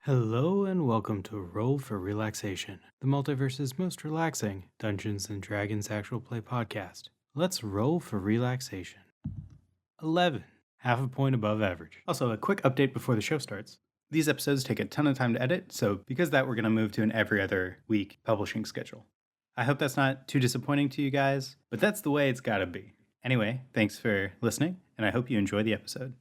Hello and welcome to Roll for Relaxation, the multiverse's most relaxing Dungeons and Dragons actual play podcast. Let's roll for relaxation. 11, half a point above average. Also, a quick update before the show starts. These episodes take a ton of time to edit, so because of that, we're going to move to an every other week publishing schedule. I hope that's not too disappointing to you guys, but that's the way it's gotta be. Anyway, thanks for listening, and I hope you enjoy the episode.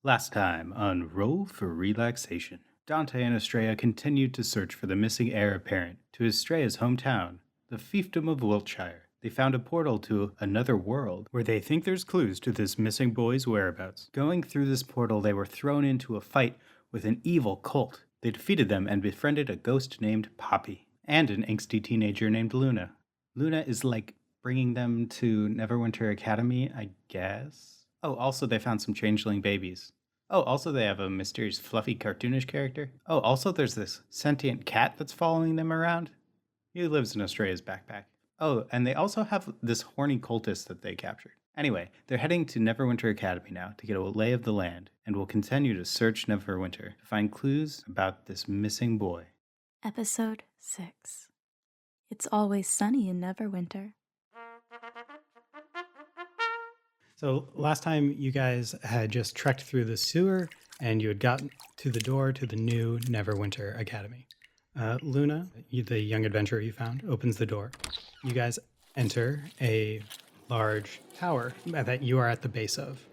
Last time on Roll for Relaxation, Dante and Astraea continued to search for the missing heir apparent to Astraea's hometown, the fiefdom of Wiltshire. They found a portal to another world where they think there's clues to this missing boy's whereabouts. Going through this portal, they were thrown into a fight with an evil cult. They defeated them and befriended a ghost named Poppy and an angsty teenager named Luna. Luna is like bringing them to Neverwinter Academy, I guess. Oh, also they found some changeling babies. Oh, also they have a mysterious fluffy cartoonish character. Oh, also there's this sentient cat that's following them around. He lives in Astraea's backpack. Oh, and they also have this horny cultist that they captured. Anyway, they're heading to Neverwinter Academy now to get a lay of the land, and will continue to search Neverwinter to find clues about this missing boy. Episode 6. It's always sunny in Neverwinter. So last time you guys had just trekked through the sewer and you had gotten to the door to the new Neverwinter Academy. Luna, the young adventurer you found, opens the door. You guys enter a large tower that you are at the base of.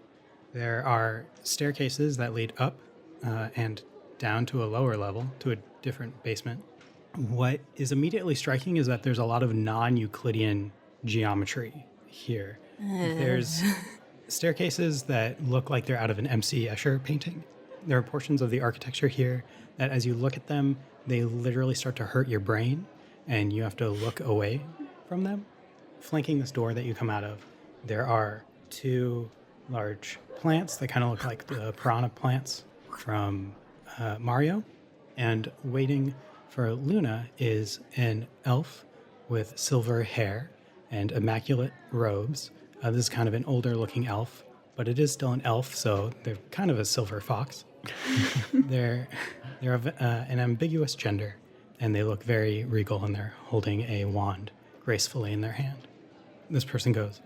There are staircases that lead up and down to a lower level, to a different basement. What is immediately striking is that there's a lot of non-Euclidean geometry here. There's staircases that look like they're out of an M.C. Escher painting. There are portions of the architecture here that as you look at them, they literally start to hurt your brain, and you have to look away from them. Flanking this door that you come out of, there are two large plants that kind of look like the piranha plants from Mario. And waiting for Luna is an elf with silver hair and immaculate robes. This is kind of an older looking elf, but it is still an elf, so they're kind of a silver fox. They're of an ambiguous gender, and they look very regal, and they're holding a wand gracefully in their hand. This person goes,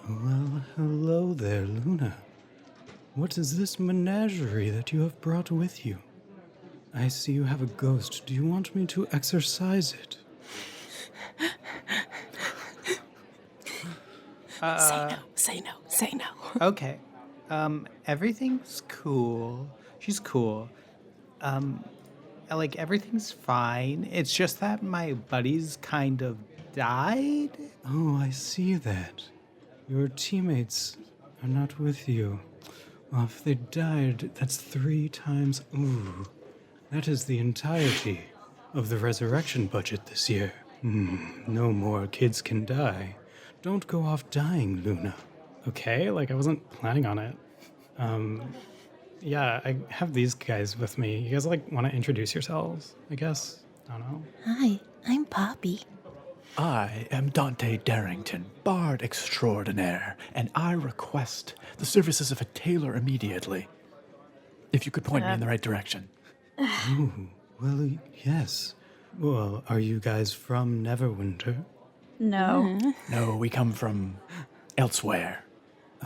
"Well, hello there, Luna. What is this menagerie that you have brought with you? I see you have a ghost. Do you want me to exorcise it?" Say no. Okay. Everything's cool. She's cool. Everything's fine. It's just that my buddies kind of died. "Oh, I see that. Your teammates are not with you. Well, if they died, that's 3 times. Ooh, that is the entirety of the resurrection budget this year. No more kids can die. Don't go off dying, Luna." Okay, I wasn't planning on it. Yeah, I have these guys with me. You guys want to introduce yourselves, I guess? I don't know. Hi, I'm Poppy. I am Dante Darrington, Bard Extraordinaire, and I request the services of a tailor immediately. If you could point me in the right direction. Ooh, well, yes. Well, are you guys from Neverwinter? No. No, we come from elsewhere.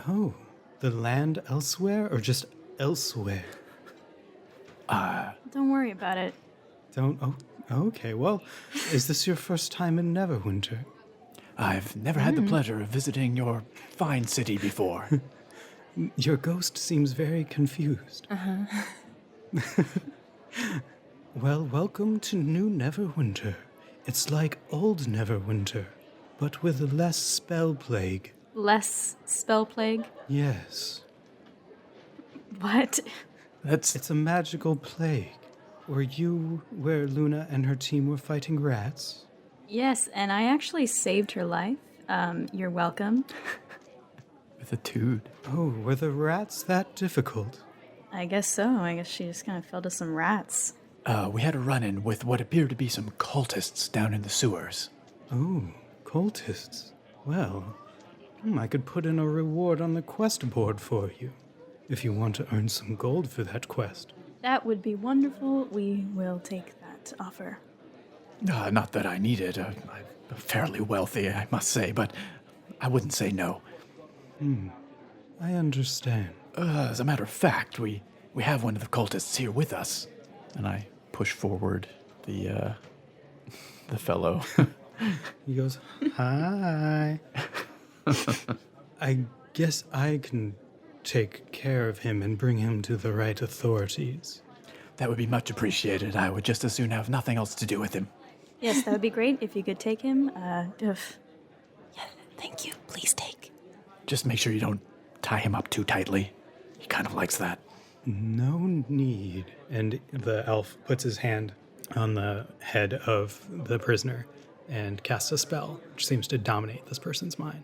Oh, the land elsewhere or just elsewhere? Don't worry about it. Oh, okay. Well, is this your first time in Neverwinter? I've never had the pleasure of visiting your fine city before. Your ghost seems very confused. Well, welcome to New Neverwinter. It's like old Neverwinter, but with less spell plague. Less spell plague? Yes. What? It's a magical plague. Were you where Luna and her team were fighting rats? Yes, and I actually saved her life. You're welcome. With a toot. Oh, were the rats that difficult? I guess so. I guess she just kind of fell to some rats. We had a run-in with what appeared to be some cultists down in the sewers. Oh, cultists. Well, I could put in a reward on the quest board for you, if you want to earn some gold for that quest. That would be wonderful. We will take that offer. Not that I need it. I'm fairly wealthy, I must say, but I wouldn't say no. I understand. As a matter of fact, we have one of the cultists here with us. And I push forward the fellow. He goes, "Hi." I guess I can take care of him and bring him to the right authorities. That would be much appreciated. I would just as soon have nothing else to do with him. Yes, that would be great if you could take him. Yeah, thank you. Please take. Just make sure you don't tie him up too tightly. He kind of likes that. No need. And the elf puts his hand on the head of the prisoner and casts a spell, which seems to dominate this person's mind.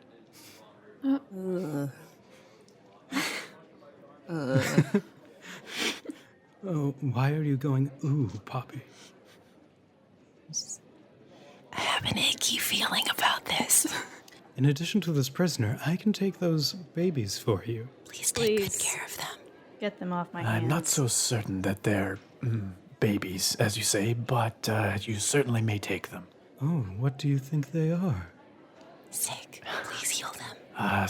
Oh, why are you going, ooh, Poppy? I have an icky feeling about this. In addition to this prisoner, I can take those babies for you. Please take Please. good care of them. Get them off my hands. I'm not so certain that they're babies, as you say, but you certainly may take them. Oh, what do you think they are? Sick. Please heal them.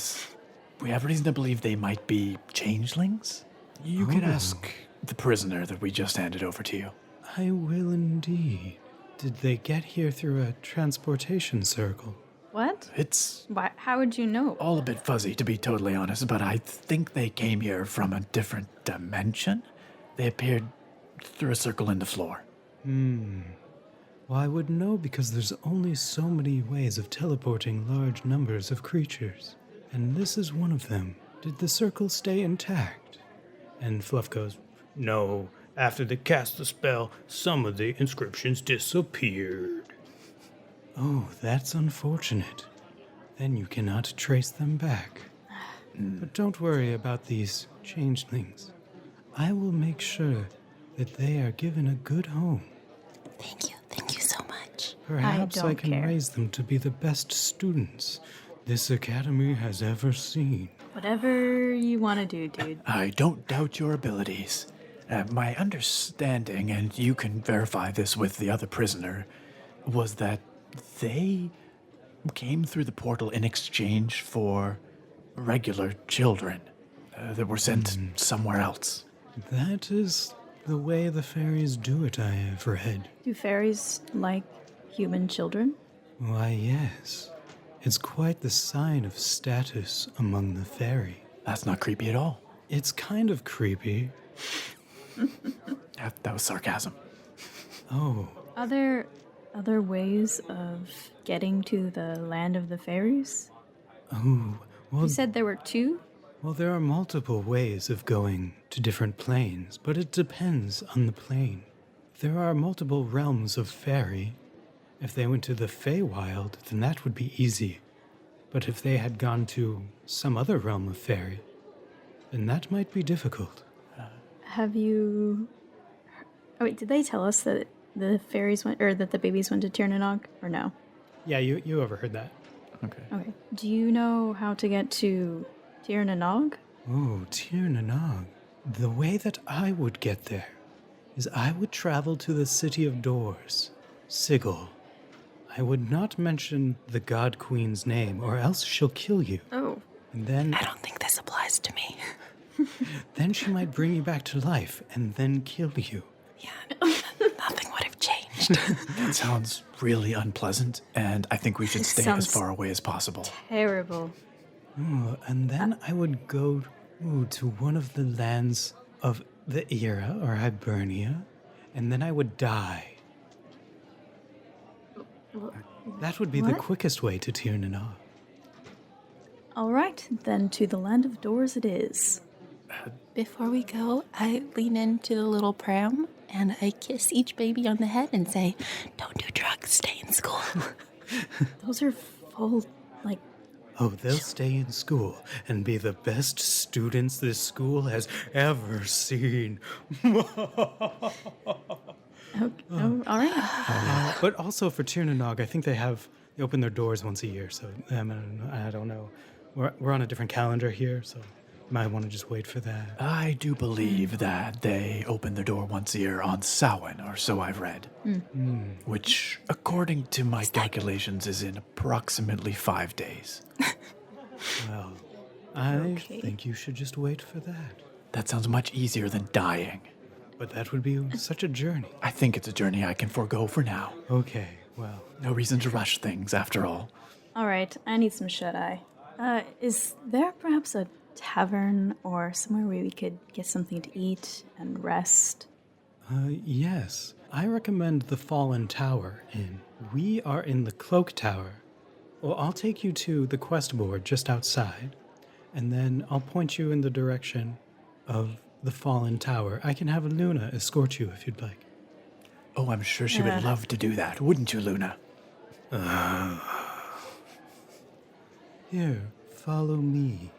We have reason to believe they might be changelings. You can ask the prisoner that we just handed over to you. I will indeed. Did they get here through a transportation circle? What? It's Why? How would you know? all a bit fuzzy, to be totally honest, but I think they came here from a different dimension. They appeared through a circle in the floor. Well, I would know because there's only so many ways of teleporting large numbers of creatures. And this is one of them. Did the circle stay intact? And Fluff goes, "No. After they cast the spell, some of the inscriptions disappeared." Oh, that's unfortunate. Then you cannot trace them back. But don't worry about these changelings. I will make sure that they are given a good home. Thank you. Thank you so much. Perhaps I don't can care. raise them to be the best students this academy has ever seen. Whatever you want to do, dude. I don't doubt your abilities. My understanding, and you can verify this with the other prisoner, was that they came through the portal in exchange for regular children that were sent somewhere else. That is the way the fairies do it, I have read. Do fairies like human children? Why, yes. It's quite the sign of status among the fairy. That's not creepy at all. It's kind of creepy. That was sarcasm. Oh, Are there other ways of getting to the land of the fairies? well, You said there were two? well, there are multiple ways of going to different planes, but it depends on the plane. There are multiple realms of fairy. If they went to the Feywild, then that would be easy. But if they had gone to some other realm of fairy, then that might be difficult. Have you... Oh, wait, did they tell us that the fairies went, or that the babies went to Tirnanog, or no? Yeah, you overheard that. Okay. Okay. Do you know how to get to Tirnanog? Oh, Tirnanog. The way that I would get there is I would travel to the city of doors, Sigil. I would not mention the God Queen's name, or else she'll kill you. Oh. And then, I don't think this applies to me. then she might bring you back to life and then kill you. Yeah, nothing would have changed. That sounds really unpleasant, and I think we should stay as Sounds- far away as possible. Terrible. Oh, and then I would go to one of the lands of the Era or Hibernia, and then I would die. That would be the What? quickest way to Tirnanog. All right, then to the land of doors it is. Before we go, I lean into the little pram and I kiss each baby on the head and say, "Don't do drugs, stay in school." Those are full, like, Oh, they'll stay in school and be the best students this school has ever seen. oh, all right. But also for Tirnanog, I think they open their doors once a year, so I don't know. We're on a different calendar here, so Might want to just wait for that. I do believe that they open the door once a year on Samhain, or so I've read. Which, according to my calculations, is in approximately 5 days. Well, I Okay. think you should just wait for that. That sounds much easier than dying. But that would be such a journey. I think it's a journey I can forego for now. Okay, well, No reason to rush things, after all. All right, I need some shut-eye. Is there perhaps a tavern or somewhere where we could get something to eat and rest? yes. I recommend the Fallen Tower Inn. We are in the Cloak Tower. Well, I'll take you to the quest board just outside, and then I'll point you in the direction of the Fallen Tower. I can have Luna escort you if you'd like. Oh, I'm sure she would love to do that, wouldn't you, Luna? Here, follow me.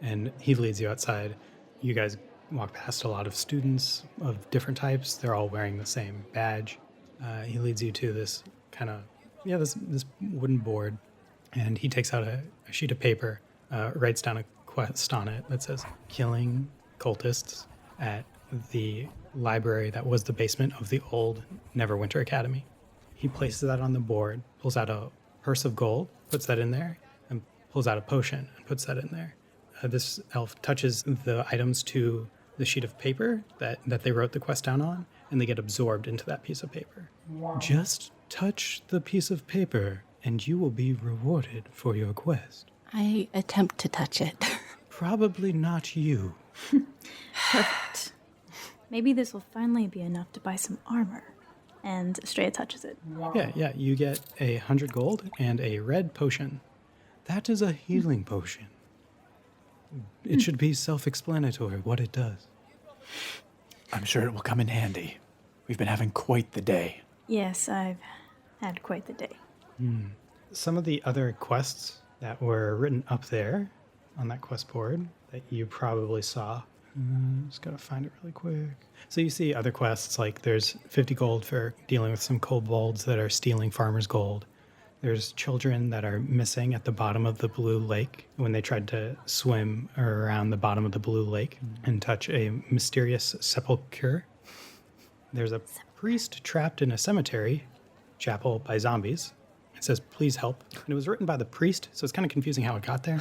And he leads you outside. You guys walk past a lot of students of different types. They're all wearing the same badge. He leads you to this kind of, this wooden board. And he takes out a sheet of paper, writes down a quest on it that says, killing cultists at the library that was the basement of the old Neverwinter Academy. He places that on the board, pulls out a purse of gold, puts that in there, and pulls out a potion and puts that in there. This elf touches the items to the sheet of paper that they wrote the quest down on, and they get absorbed into that piece of paper. Just touch the piece of paper, and you will be rewarded for your quest. I attempt to touch it. Probably not you. Perfect. Maybe this will finally be enough to buy some armor. And Astraea touches it. Yeah, you get 100 gold and a red potion. That is a healing potion. It should be self-explanatory what it does. I'm sure it will come in handy. We've been having quite the day. Yes, I've had quite the day. Some of the other quests that were written up there on that quest board that you probably saw. Just gotta find it really quick. So you see other quests, like there's 50 gold for dealing with some kobolds that are stealing farmers' gold. There's children that are missing at the bottom of the blue lake when they tried to swim around the bottom of the blue lake and touch a mysterious sepulchre. There's a priest trapped in a cemetery chapel by zombies. It says, please help. And it was written by the priest, so it's kind of confusing how it got there.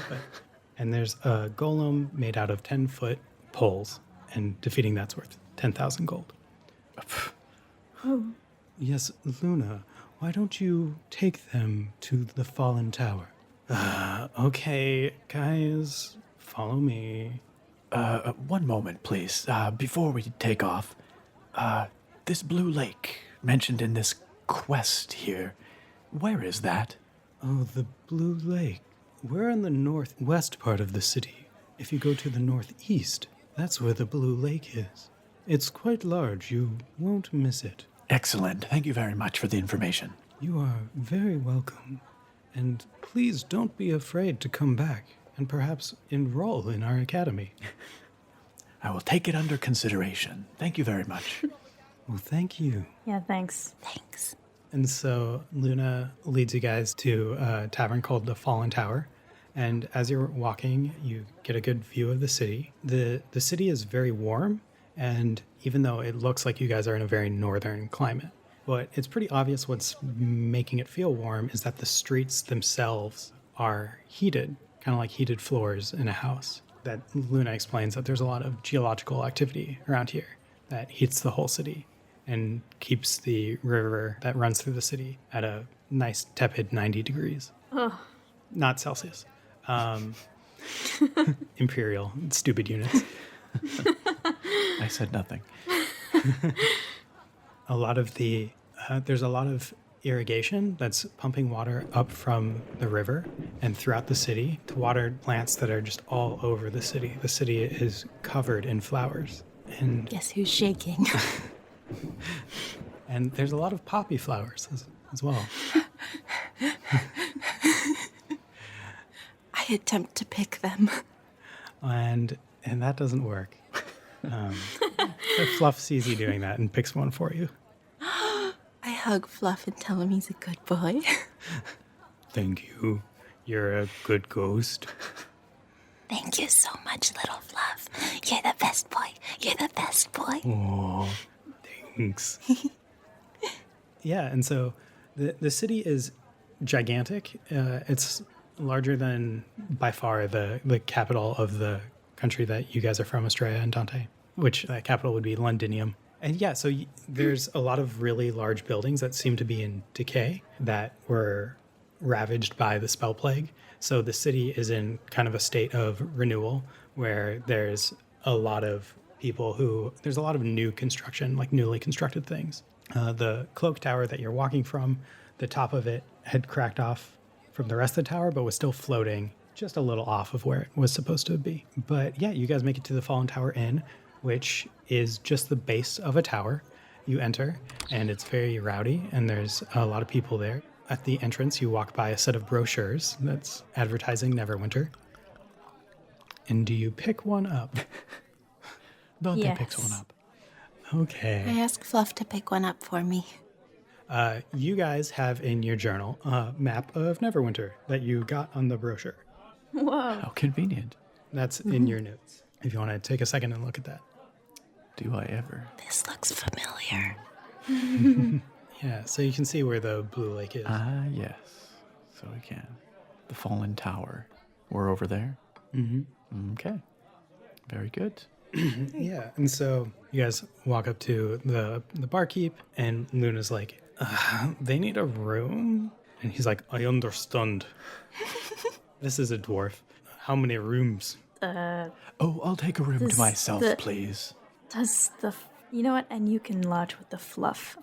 And there's a golem made out of 10-foot poles, and defeating that's worth 10,000 gold. Oh, Yes, Luna, why don't you take them to the Fallen Tower? Okay, guys, follow me. One moment, please. Before we take off, this blue lake mentioned in this quest here, where is that? Oh, the Blue Lake. We're in the northwest part of the city. If you go to the northeast, that's where the Blue Lake is. It's quite large. You won't miss it. Excellent. Thank you very much for the information. You are very welcome. And please don't be afraid to come back and perhaps enroll in our academy. I will take it under consideration. Thank you very much. Well, thank you. yeah, thanks. Thanks. And so Luna leads you guys to a tavern called the Fallen Tower. And as you're walking, you get a good view of the city. The city is very warm, and even though it looks like you guys are in a very northern climate, but it's pretty obvious what's making it feel warm is that the streets themselves are heated, kind of like heated floors in a house. That Luna explains that there's a lot of geological activity around here that heats the whole city and keeps the river that runs through the city at a nice tepid 90 degrees. Oh, Not Celsius. Imperial, stupid units. I said nothing. There's a lot of irrigation that's pumping water up from the river and throughout the city to water plants that are just all over the city. The city is covered in flowers. And Guess who's shaking? and there's a lot of poppy flowers as well. I attempt to pick them. And that doesn't work. Fluff sees you doing that and picks one for you. I hug Fluff and tell him he's a good boy. Thank you. You're a good ghost. Thank you so much, little Fluff. You're the best boy. You're the best boy. Oh, thanks. Yeah, and so the city is gigantic. It's larger than by far the capital of the country that you guys are from, Astraea and Dante, which that capital would be Londinium. And yeah, so there's a lot of really large buildings that seem to be in decay that were ravaged by the spell plague. So the city is in kind of a state of renewal where there's a lot of there's a lot of new construction, like newly constructed things. The cloak tower that you're walking from, the top of it had cracked off from the rest of the tower, but was still floating just a little off of where it was supposed to be. But yeah, you guys make it to the Fallen Tower Inn, which is just the base of a tower. You enter, and it's very rowdy, and there's a lot of people there. At the entrance, you walk by a set of brochures that's advertising Neverwinter. And do you pick one up? Dante Yes. picks one up. Okay. I asked Fluff to pick one up for me. You guys have in your journal a map of Neverwinter that you got on the brochure. Whoa. How convenient. That's in your notes. If you want to take a second and look at that. Do I ever? This looks familiar. Yeah, so you can see where the Blue Lake is. Ah, yes. So we can. The Fallen Tower. We're over there? Mm-hmm. Okay. Very good. Yeah, and so you guys walk up to the barkeep, and Luna's like, they need a room? And he's like, I understand. This is a dwarf. How many rooms? Oh, I'll take a room to Does myself, the- please. Does you know what? And you can lodge with the Fluff.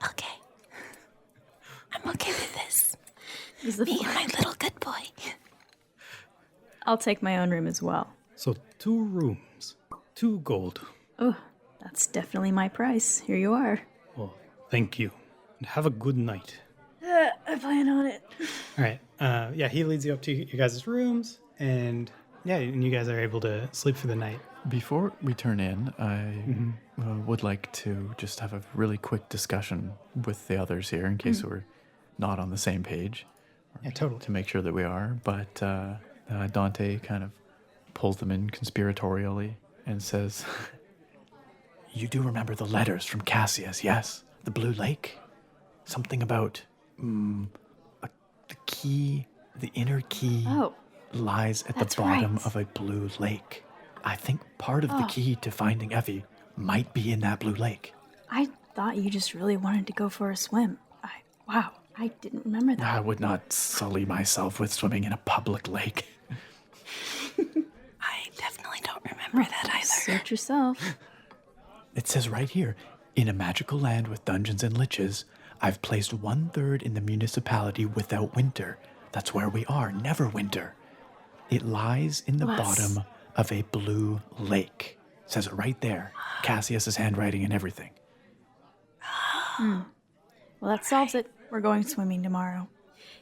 Okay. I'm okay with this. Does the Me and my little good boy. I'll take my own room as well. So 2 rooms, 2 gold. Oh, that's definitely my price. Here you are. Well, thank you. And have a good night. I plan on it. All right. Yeah, he leads you up to your guys' rooms, and yeah, and you guys are able to sleep for the night. Before we turn in, I would like to just have a really quick discussion with the others here in case we're not on the same page. Yeah, totally. To make sure that we are. But Dante kind of pulls them in conspiratorially and says, You do remember the letters from Cassius, yes? The Blue Lake? Something about the key, the inner key Oh, lies at that's the bottom right. of a blue lake. I think part of the key to finding Effie might be in that blue lake. I thought you just really wanted to go for a swim. Wow, I didn't remember that. I would not sully myself with swimming in a public lake. I definitely don't remember that either. Suit yourself. It says right here, in a magical land with dungeons and liches, I've placed 1/3 in the municipality without winter. That's where we are, Neverwinter. It lies in the bottom of a blue lake. Says it right there. Cassius's handwriting and everything. Well, that solves it. We're going swimming tomorrow.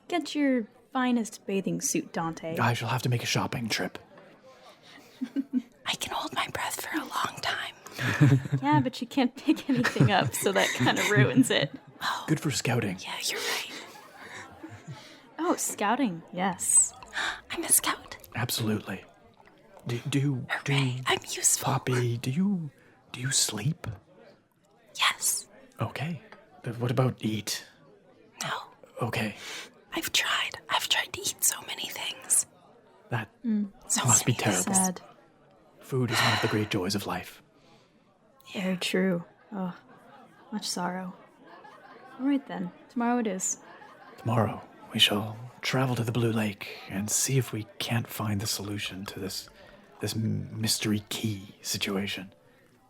Get your finest bathing suit, Dante. I shall have to make a shopping trip. I can hold my breath for a long time. Yeah, but you can't pick anything up, so that kind of ruins it. Good for scouting. Yeah, you're right. Oh, scouting. Yes. I'm a scout. Absolutely. Do I'm useful. Poppy, do you sleep? Yes. Okay. What about eat? No. Okay. I've tried. I've tried to eat so many things. That So must be many terrible. things. Sad. Food is one of the great joys of life. Very true. Oh, much sorrow. All right then. Tomorrow it is. Tomorrow, we shall travel to the Blue Lake and see if we can't find the solution to this mystery key situation.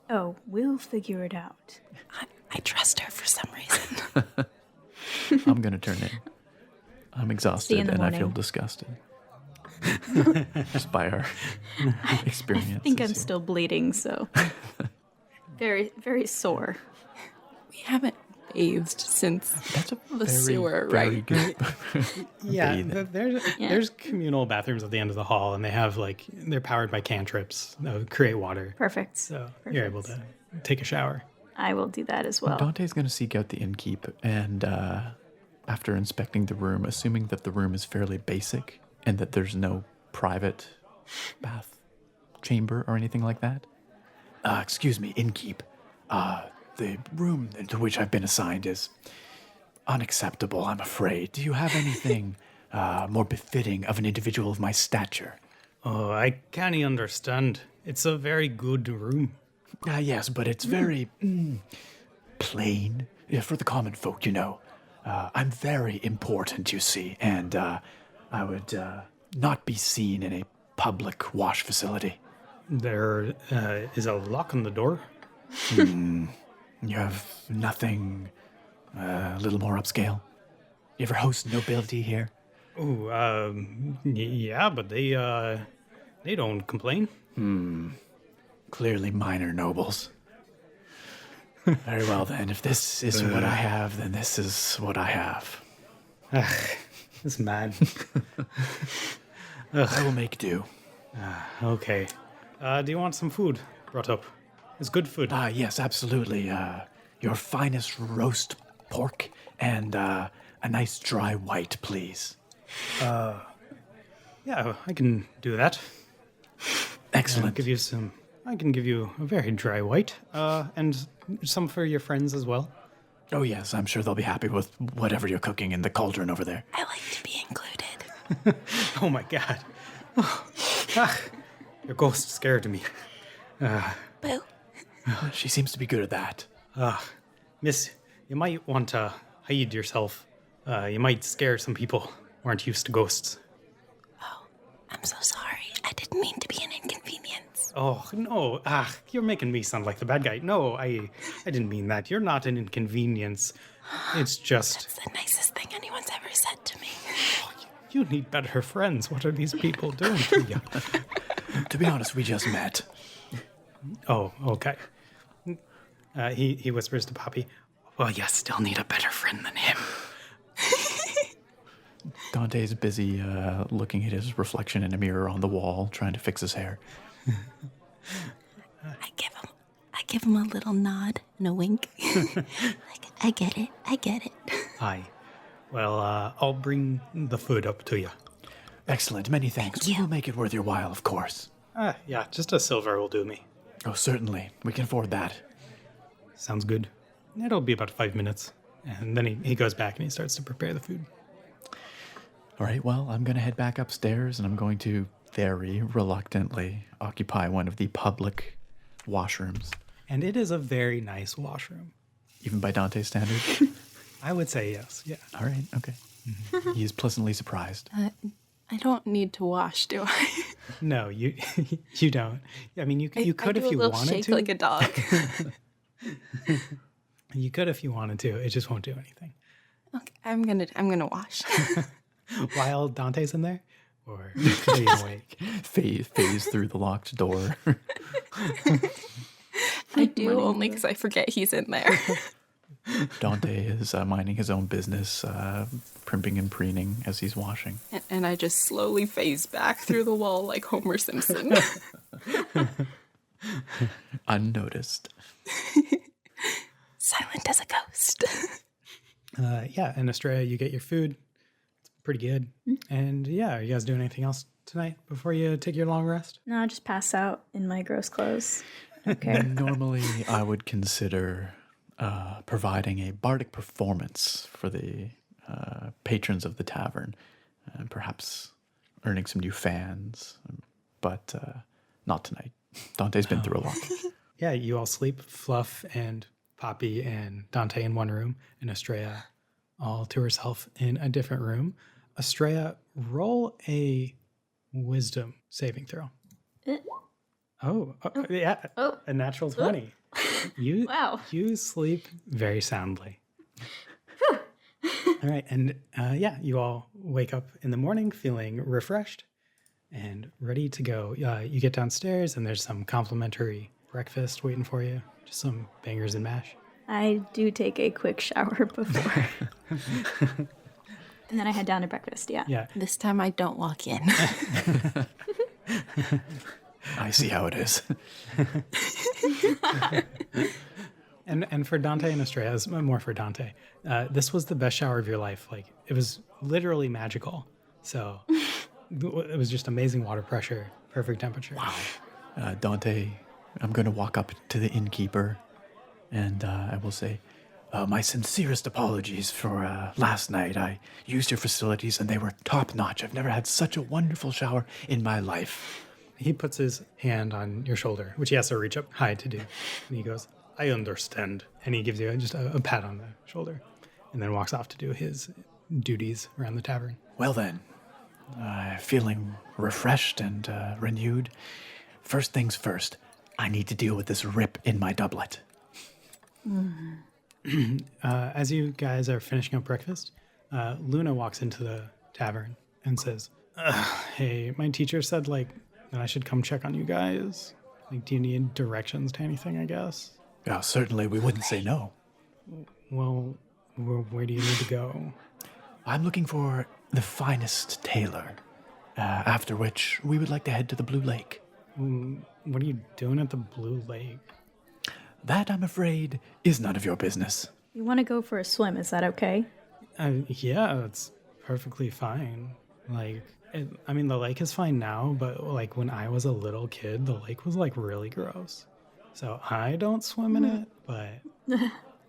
Oh, we'll figure it out. I trust her for some reason. I'm going to turn in. I'm See you exhausted in the and I feel morning. disgusted. Just by our experiences. I think I'm here. still bleeding, so very, very sore. We haven't bathed since That's a the very, sewer, very right? good. Yeah, Bathing. there's communal bathrooms at the end of the hall, and they have they're powered by cantrips that create water. Perfect. So you're able to take a shower. I will do that as well. Dante's going to seek out the innkeep, and after inspecting the room, assuming that the room is fairly basic and that there's no private bath chamber or anything like that? Excuse me, innkeep. The room into which I've been assigned is unacceptable, I'm afraid. Do you have anything more befitting of an individual of my stature? Oh, I can't understand. It's a very good room. Yes, but it's very plain. Yeah, for the common folk, you know. I'm very important, you see, and I would not be seen in a public wash facility. There is a lock on the door. You have nothing a little more upscale? You ever host nobility here? Oh, yeah, but they don't complain. Clearly minor nobles. Very well then, if this is what I have, then this is what I have. It's mad. I will make do. Okay. Do you want some food brought up? It's good food. Yes, absolutely. Your finest roast pork and a nice dry white, please. Yeah, I can do that. Excellent. I can give you a very dry white, and some for your friends as well. Oh yes, I'm sure they'll be happy with whatever you're cooking in the cauldron over there. I like to be included. Oh my god. Your ghost scared me. Boo. She seems to be good at that. Miss, you might want to hide yourself. You might scare some people who aren't used to ghosts. I'm so sorry. I didn't mean to be an inconvenience. Oh, no. You're making me sound like the bad guy. No, I didn't mean that. You're not an inconvenience. It's just... It's the nicest thing anyone's ever said to me. You need better friends. What are these people doing to you? To be honest, we just met. Oh, okay. He whispers to Poppy, well, you still need a better friend than him. Dante's busy looking at his reflection in a mirror on the wall, trying to fix his hair. I give him a little nod and a wink. Like, I get it. Hi. Well, I'll bring the food up to you. Excellent, many thanks. Thank you. We will make it worth your while, of course. Yeah, just a silver will do me. Oh, certainly. We can afford that. Sounds good. It'll be about 5 minutes. And then he goes back and he starts to prepare the food. All right, well, I'm going to head back upstairs, and I'm going to very reluctantly occupy one of the public washrooms. And it is a very nice washroom. Even by Dante's standards? I would say yes, yeah. All right, okay. He is pleasantly surprised. I don't need to wash, do I? No, you you don't. I mean, you could I if do you a little wanted shake to. like a dog. You could if you wanted to. It just won't do anything. Okay, I'm gonna wash. While Dante's in there? Or staying awake? Phase through the locked door. I do only because I forget he's in there. Dante is minding his own business, primping and preening as he's washing. And I just slowly phase back through the wall like Homer Simpson. Unnoticed. Silent as a ghost. Yeah, and Astraea, you get your food. It's pretty good. And yeah, are you guys doing anything else tonight before you take your long rest? No, just pass out in my gross clothes. Okay. Normally, I would consider providing a bardic performance for the patrons of the tavern, and perhaps earning some new fans, but not tonight. Dante's been through a lot. Yeah, you all sleep. Fluff and Poppy and Dante in one room, and Astraea all to herself in a different room. Astraea, roll a wisdom saving throw. Yeah. Oh. A natural 20. Wow. You sleep very soundly. All right. And yeah, you all wake up in the morning feeling refreshed and ready to go. You get downstairs and there's some complimentary breakfast waiting for you. Just some bangers and mash. I do take a quick shower before. And then I head down to breakfast, yeah. Yeah. This time I don't walk in. I see how it is. And for Dante and Astraea, it's more for Dante, this was the best shower of your life. Like, it was literally magical. So it was just amazing water pressure, perfect temperature. Dante, I'm going to walk up to the innkeeper and I will say, my sincerest apologies for last night. I used your facilities and they were top notch. I've never had such a wonderful shower in my life. He puts his hand on your shoulder, which he has to reach up high to do. And he goes, I understand. And he gives you just a pat on the shoulder and then walks off to do his duties around the tavern. Well then, feeling refreshed and renewed. First things first, I need to deal with this rip in my doublet. As you guys are finishing up breakfast, Luna walks into the tavern and says, hey, my teacher said, that I should come check on you guys. Do you need directions to anything, I guess? Yeah, certainly we wouldn't say no. Well, where do you need to go? I'm looking for the finest tailor, after which we would like to head to the Blue Lake. What are you doing at the Blue Lake? That, I'm afraid, is none of your business. You want to go for a swim, is that okay? Yeah, that's perfectly fine. The lake is fine now, but when I was a little kid, the lake was really gross. So I don't swim in it, but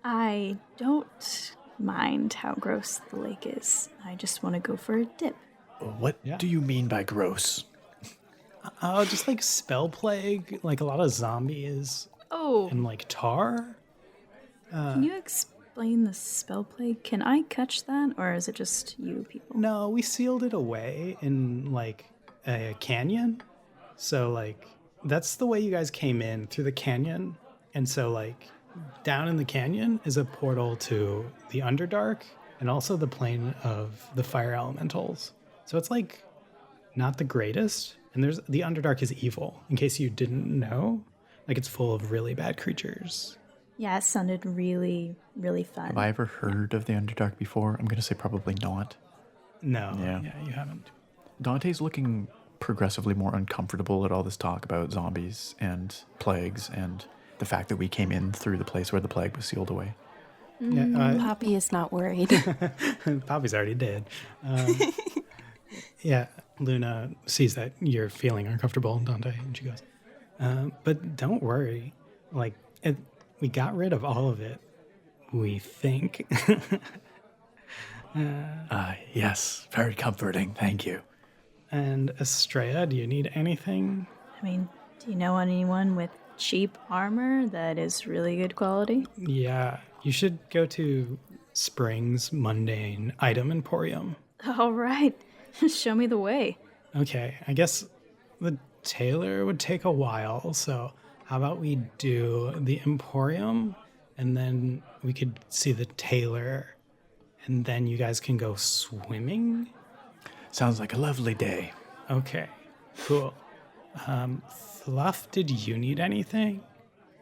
I don't mind how gross the lake is. I just want to go for a dip. What do you mean by gross? Just spell plague, a lot of zombies Oh, and tar. can you explain the spell plague? Can I catch that, or is it just you people? No, we sealed it away in a canyon. So that's the way you guys came in, through the canyon. And so down in the canyon is a portal to the Underdark and also the plane of the fire elementals. So it's not the greatest. And the Underdark is evil, in case you didn't know. It's full of really bad creatures. Yeah, it sounded really, really fun. Have I ever heard of the Underdark before? I'm going to say probably not. No, Yeah. You haven't. Dante's looking progressively more uncomfortable at all this talk about zombies and plagues and the fact that we came in through the place where the plague was sealed away. Yeah, Poppy is not worried. Poppy's already dead. Yeah, Luna sees that you're feeling uncomfortable, Dante, and she goes, but don't worry. We got rid of all of it, we think. Yes, very comforting. Thank you. And Astraea, do you need anything? Do you know anyone with cheap armor that is really good quality? Yeah, you should go to Spring's Mundane Item Emporium. All right, show me the way. Okay, I guess the tailor would take a while, so how about we do the Emporium, and then we could see the tailor, and then you guys can go swimming? Sounds like a lovely day. Okay, cool. Fluff, did you need anything?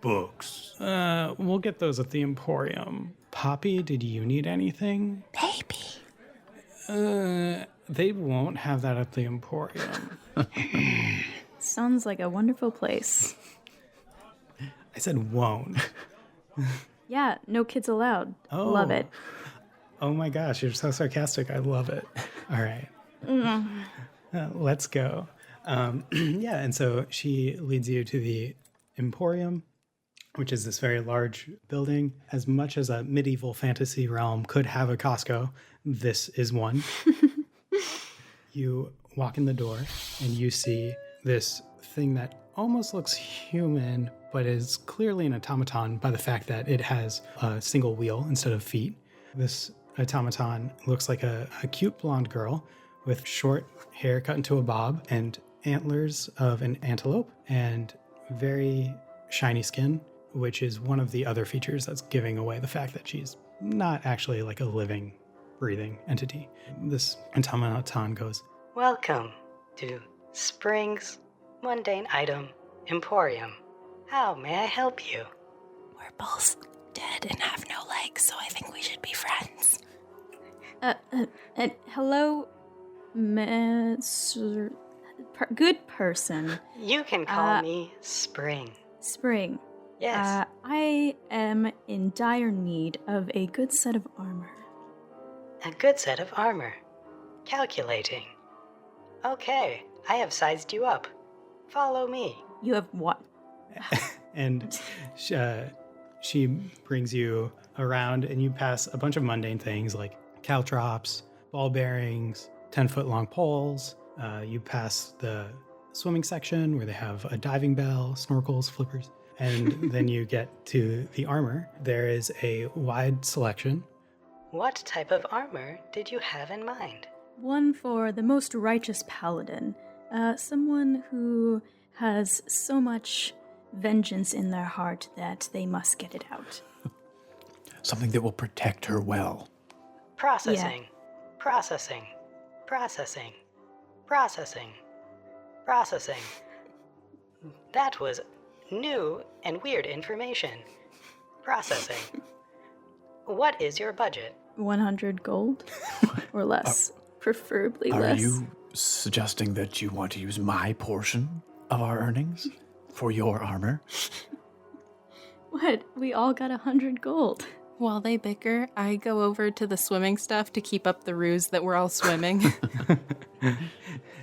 Books. We'll get those at the Emporium. Poppy, did you need anything? Baby. They won't have that at the Emporium. Sounds like a wonderful place. I said won't. Yeah, no kids allowed. Love it. Oh my gosh, you're so sarcastic. I love it. All right. Let's go. Yeah, and so she leads you to the Emporium, which is this very large building. As much as a medieval fantasy realm could have a Costco, this is one. You walk in the door and you see this thing that almost looks human, but is clearly an automaton by the fact that it has a single wheel instead of feet. This automaton looks like a cute blonde girl with short hair cut into a bob and antlers of an antelope and very shiny skin, which is one of the other features that's giving away the fact that she's not actually a living, breathing entity. This automaton goes, Welcome to Spring's Mundane Item Emporium. How may I help you? We're both dead and have no legs, so I think we should be friends. Hello, good person. You can call me Spring. Spring. Yes. I am in dire need of a good set of armor. A good set of armor. Calculating. Okay, I have sized you up. Follow me. You have what? And she brings you around, and you pass a bunch of mundane things like caltrops, ball bearings, 10-foot long poles. You pass the swimming section where they have a diving bell, snorkels, flippers. And then you get to the armor. There is a wide selection. What type of armor did you have in mind? One for the most righteous paladin. Someone who has so much vengeance in their heart that they must get it out. Something that will protect her well. Processing. Processing. Processing. Processing. Processing. That was new and weird information. Processing. What is your budget? 100 gold? Or less. Preferably Are less. you suggesting that you want to use my portion of our earnings for your armor? What? We all got 100 gold. While they bicker, I go over to the swimming stuff to keep up the ruse that we're all swimming.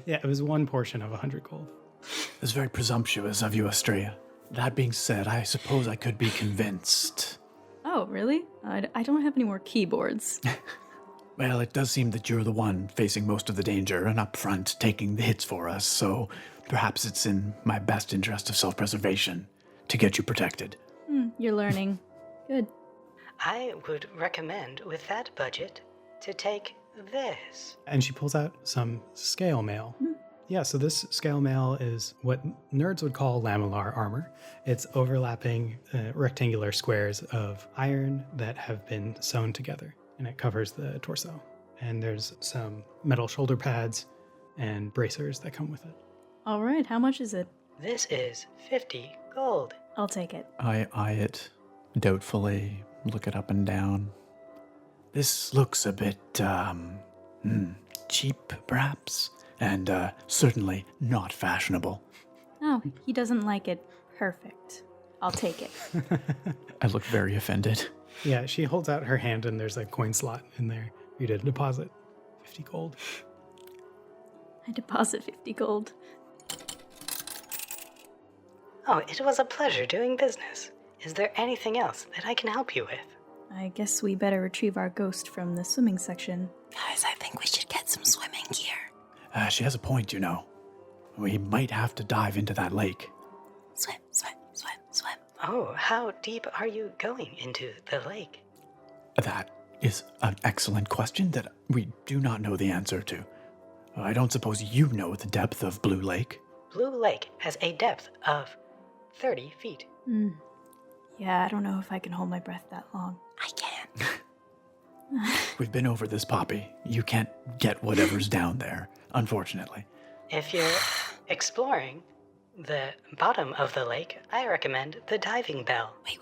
Yeah, it was one portion of 100 gold. It's very presumptuous of you, Astraea. That being said, I suppose I could be convinced. Oh, really? I don't have any more keyboards. Well, it does seem that you're the one facing most of the danger and up front taking the hits for us, so perhaps it's in my best interest of self-preservation to get you protected. You're learning. Good. I would recommend, with that budget, to take this. And she pulls out some scale mail. Yeah, so this scale mail is what nerds would call lamellar armor. It's overlapping rectangular squares of iron that have been sewn together, and it covers the torso. And there's some metal shoulder pads and bracers that come with it. All right, how much is it? This is 50 gold. I'll take it. I eye it doubtfully, look it up and down. This looks a bit, cheap, perhaps, and certainly not fashionable. Oh, he doesn't like it. Perfect. I'll take it. I look very offended. Yeah, she holds out her hand, and there's a coin slot in there for you to deposit 50 gold. I deposit 50 gold. Oh, it was a pleasure doing business. Is there anything else that I can help you with? I guess we better retrieve our ghost from the swimming section. Guys, I think we should get some swimming gear. She has a point, you know. We might have to dive into that lake. Swim, swim, swim, swim. Oh, how deep are you going into the lake? That is an excellent question that we do not know the answer to. I don't suppose you know the depth of Blue Lake. Blue Lake has a depth of 30 feet. Yeah, I don't know if I can hold my breath that long. I can. We've been over this, Poppy. You can't get whatever's down there, unfortunately. If you're exploring the bottom of the lake, I recommend the diving bell. Wait.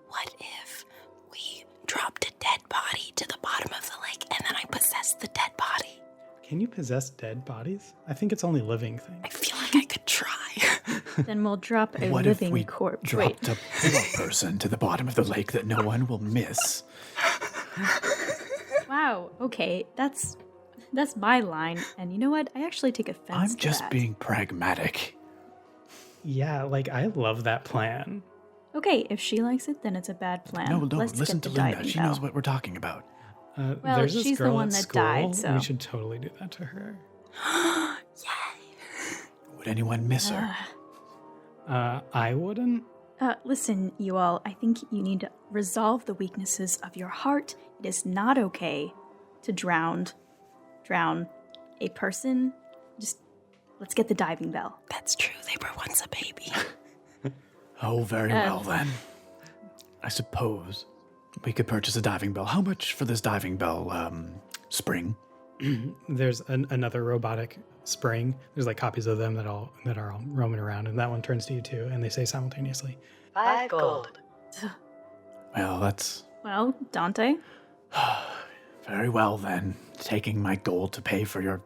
What if we dropped a dead body to the bottom of the lake and then I possess the dead body? Can you possess dead bodies? I think it's only living things. I feel like I could try. Then we'll drop a What if living we corpse. dropped a poor person to the bottom of the lake that no one will miss? Wow, okay, that's my line. And you know what? I actually take offense I'm to just that. being pragmatic. Yeah, like, I love that plan. Okay, if she likes it, then it's a bad plan. No, Let's listen get to the Linda. diving She bell. knows what we're talking about. Well, There's this she's the girl one at that school. died, so- We should totally do that to her. Would anyone miss her? I wouldn't. Listen, you all, I think you need to resolve the weaknesses of your heart. It is not okay to drown a person. Just let's get the diving bell. That's true. They were once a baby. Oh, very well then. I suppose we could purchase a diving bell. How much for this diving bell, spring? There's another robotic spring. There's like copies of them that are all roaming around, and that one turns to you too, and they say simultaneously, 5 gold. Well, that's Well, Dante, very well then. Taking my gold to pay for your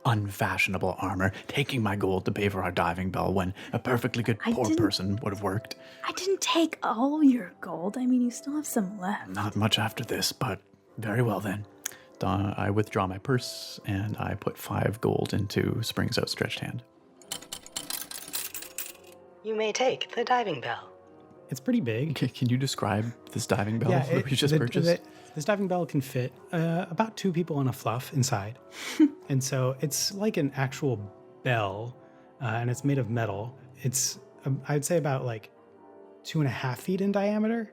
unfashionable armor, taking my gold to pay for our diving bell when a perfectly good I poor didn't- person would have worked. I didn't take all your gold. I mean, you still have some left. Not much after this, but very well then. I withdraw my purse and I put 5 gold into Spring's outstretched hand. you may take the diving bell. It's pretty big. Can you describe this diving bell that we just purchased? This diving bell can fit about 2 people and a fluff inside. And so it's like an actual bell, and it's made of metal. It's, I'd say, about like 2.5 feet in diameter.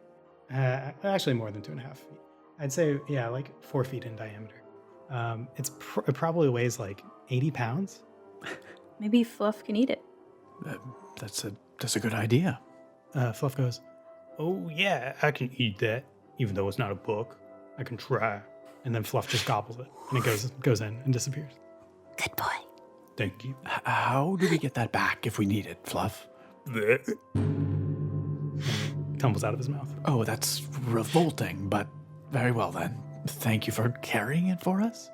Actually, more than 2.5 feet. I'd say, yeah, like 4 feet in diameter. It probably weighs like 80 pounds. Maybe Fluff can eat it. That's a good idea. Fluff goes, "Oh yeah, I can eat that, even though it's not a book. I can try." And then Fluff just gobbles it, and it goes in and disappears. Good boy. Thank you. How do we get that back if we need it, Fluff? Tumbles out of his mouth. Oh, that's revolting, but very well then. Thank you for carrying it for us.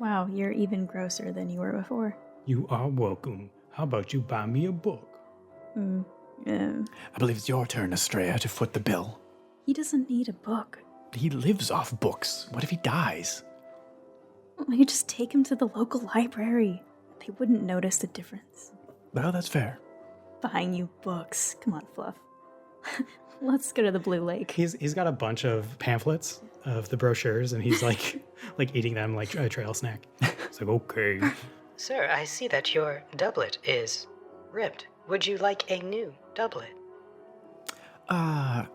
Wow, you're even grosser than you were before. You are welcome. How about you buy me a book? Yeah. I believe it's your turn, Astraea, to foot the bill. He doesn't need a book. He lives off books. What if he dies? We could just take him to the local library. They wouldn't notice the difference. Well, that's fair. Buying you books. Come on, Fluff. Let's go to the Blue Lake. He's got a bunch of pamphlets of the brochures, and he's like like eating them like a trail snack. It's like, okay. Sir, I see that your doublet is ripped. Would you like a new doublet? I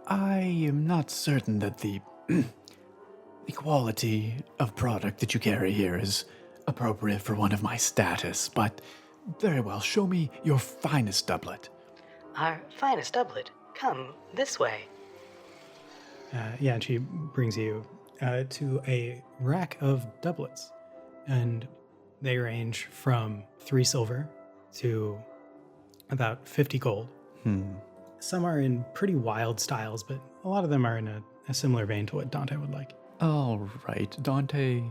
am not certain that the the quality of product that you carry here is appropriate for one of my status, but very well, show me your finest doublet. Our finest doublet. Come this way. Yeah, and she brings you to a rack of doublets, and they range from 3 silver to about 50 gold. Some are in pretty wild styles, but a lot of them are in a similar vein to what Dante would like. All right, Dante,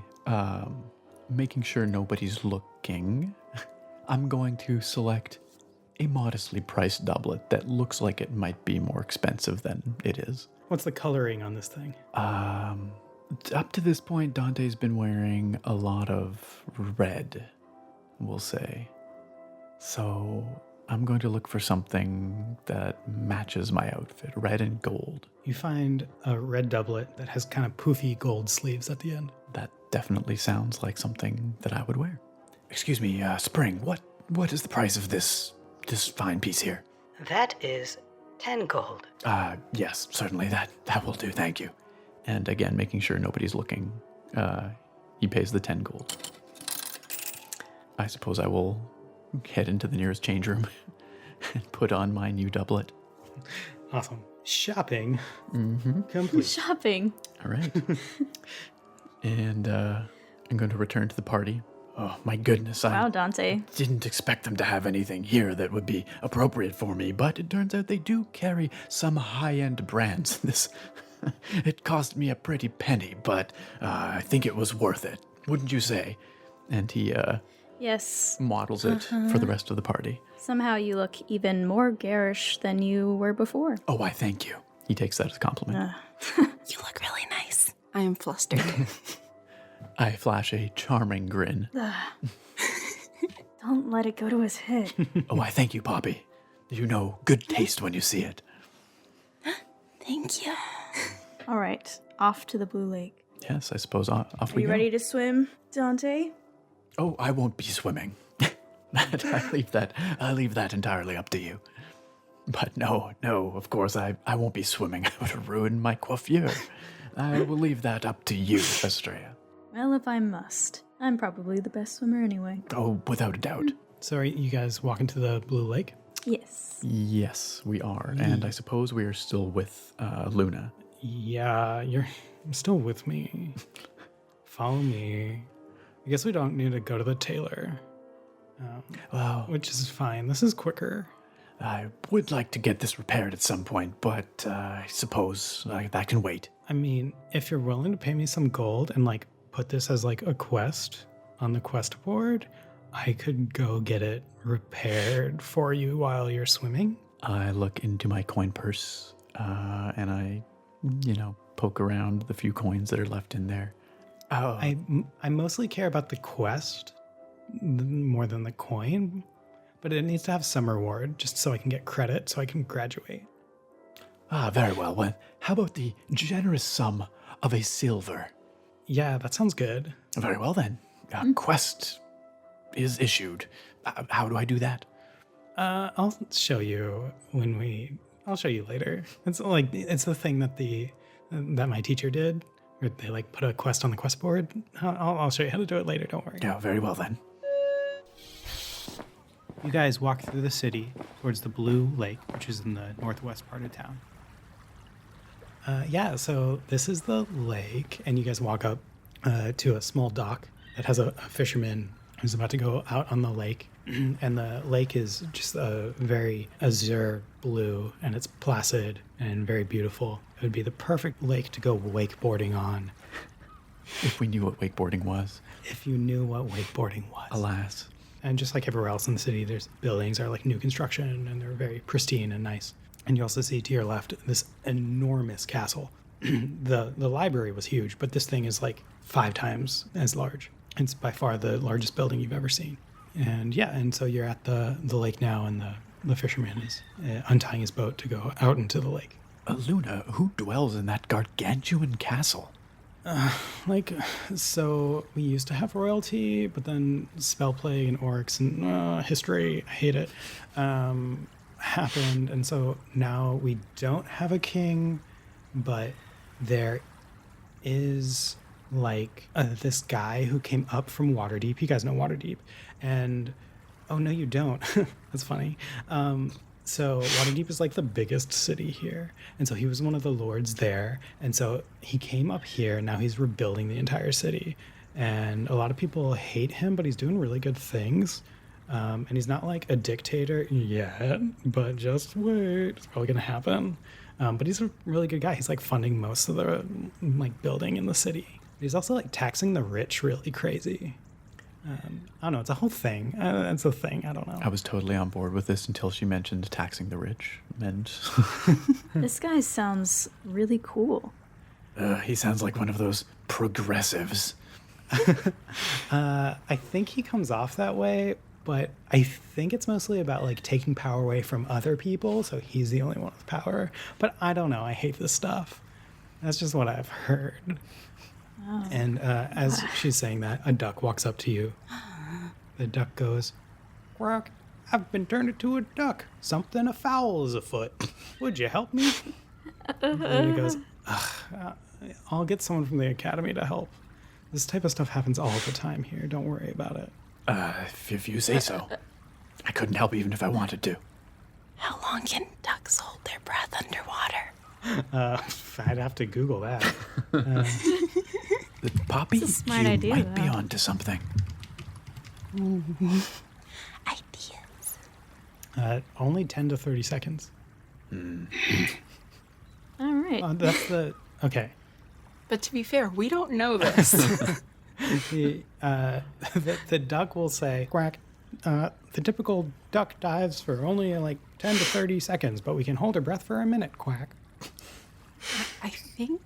making sure nobody's looking, I'm going to select a modestly priced doublet that looks like it might be more expensive than it is. What's the coloring on this thing? Up to this point, Dante's been wearing a lot of red, we'll say. So I'm going to look for something that matches my outfit, red and gold. You find a red doublet that has kind of poofy gold sleeves at the end. That definitely sounds like something that I would wear. Excuse me, Spring, what is the price of this fine piece here? That is 10 gold. Yes, certainly that will do, thank you. And again, making sure nobody's looking, he pays the 10 gold. I suppose I will head into the nearest change room and put on my new doublet. Awesome. Shopping. Complete. Shopping. All right. And I'm going to return to the party. Oh, my goodness. Wow, I Dante. didn't expect them to have anything here that would be appropriate for me, but it turns out they do carry some high-end brands. It cost me a pretty penny, but I think it was worth it. Wouldn't you say? And he Yes. models it for the rest of the party. Somehow you look even more garish than you were before. Oh, I thank you. He takes that as a compliment. You look really nice. I am flustered. I flash a charming grin. Don't let it go to his head. Oh, I thank you, Poppy. You know good taste when you see it. Thank you. All right, off to the Blue Lake. Yes, I suppose off Are we you go. ready to swim, Dante? Oh, I won't be swimming. I leave that entirely up to you. But no, of course, I won't be swimming. I would have ruined my coiffure. I will leave that up to you, Astraea. Well, if I must. I'm probably the best swimmer anyway. Oh, without a doubt. So are you guys walking to the Blue Lake? Yes. Yes, we are. And I suppose we are still with Luna. Yeah, you're still with me. Follow me. I guess we don't need to go to the tailor. Well, Which is fine. This is quicker. I would like to get this repaired at some point, but I suppose that can wait. I mean, if you're willing to pay me some gold and like put this as like a quest on the quest board, I could go get it repaired for you while you're swimming. I look into my coin purse and I, poke around the few coins that are left in there. Oh, I mostly care about the quest more than the coin, but it needs to have some reward just so I can get credit so I can graduate. Ah, very well. Well, how about the generous sum of a silver? Yeah, that sounds good. Very well then. A quest is issued. How do I do that? I'll show you I'll show you later. It's the thing that my teacher did, where they like put a quest on the quest board. I'll show you how to do it later. Don't worry. Yeah, very well then. You guys walk through the city towards the Blue Lake, which is in the northwest part of town. Yeah, so this is the lake, and you guys walk up to a small dock that has a fisherman who's about to go out on the lake. And the lake is just a very azure blue, and it's placid and very beautiful. It would be the perfect lake to go wakeboarding on If we knew what wakeboarding was. if you knew what wakeboarding was. Alas. And just like everywhere else in the city, there's buildings are like new construction, and they're very pristine and nice. And you also see to your left this enormous castle. The library was huge, but this thing is like 5 times as large. It's by far the largest building you've ever seen. And yeah, and so you're at the lake now, and the fisherman is untying his boat to go out into the lake. Luna, who dwells in that gargantuan castle? So we used to have royalty, but then spell plague and orcs and history, I hate it, happened. And so now we don't have a king, but there is like this guy who came up from Waterdeep. You guys know Waterdeep. And, oh, no, you don't. That's funny. So Waterdeep is like the biggest city here. And so he was one of the lords there. And so he came up here. And now he's rebuilding the entire city. And a lot of people hate him, but he's doing really good things. And he's not like a dictator yet, but just wait. It's probably going to happen. But he's a really good guy. He's like funding most of the like building in the city. He's also like taxing the rich really crazy. I don't know. It's a whole thing. It's a thing. I don't know. I was totally on board with this until she mentioned taxing the rich. And This guy sounds really cool. he sounds like one of those progressives. I think he comes off that way, but I think it's mostly about like taking power away from other people. So he's the only one with power. But I don't know. I hate this stuff. That's just what I've heard. Oh. And as she's saying that, a duck walks up to you. The duck goes, "Quack, I've been turned into a duck. Something afoul is afoot. Would you help me?" And he goes, "I'll get someone from the academy to help. This type of stuff happens all the time here. Don't worry about it." If you say so. I couldn't help even if I wanted to. How long can ducks hold their breath underwater? I'd have to Google that. Poppy, It's a smart you idea, might be though. onto something. Ideas. Only 10 to 30 seconds. All right. That's okay. But to be fair, we don't know this. The duck will say, "Quack, the typical duck dives for only like 10 to 30 seconds, but we can hold our breath for a minute, quack." I think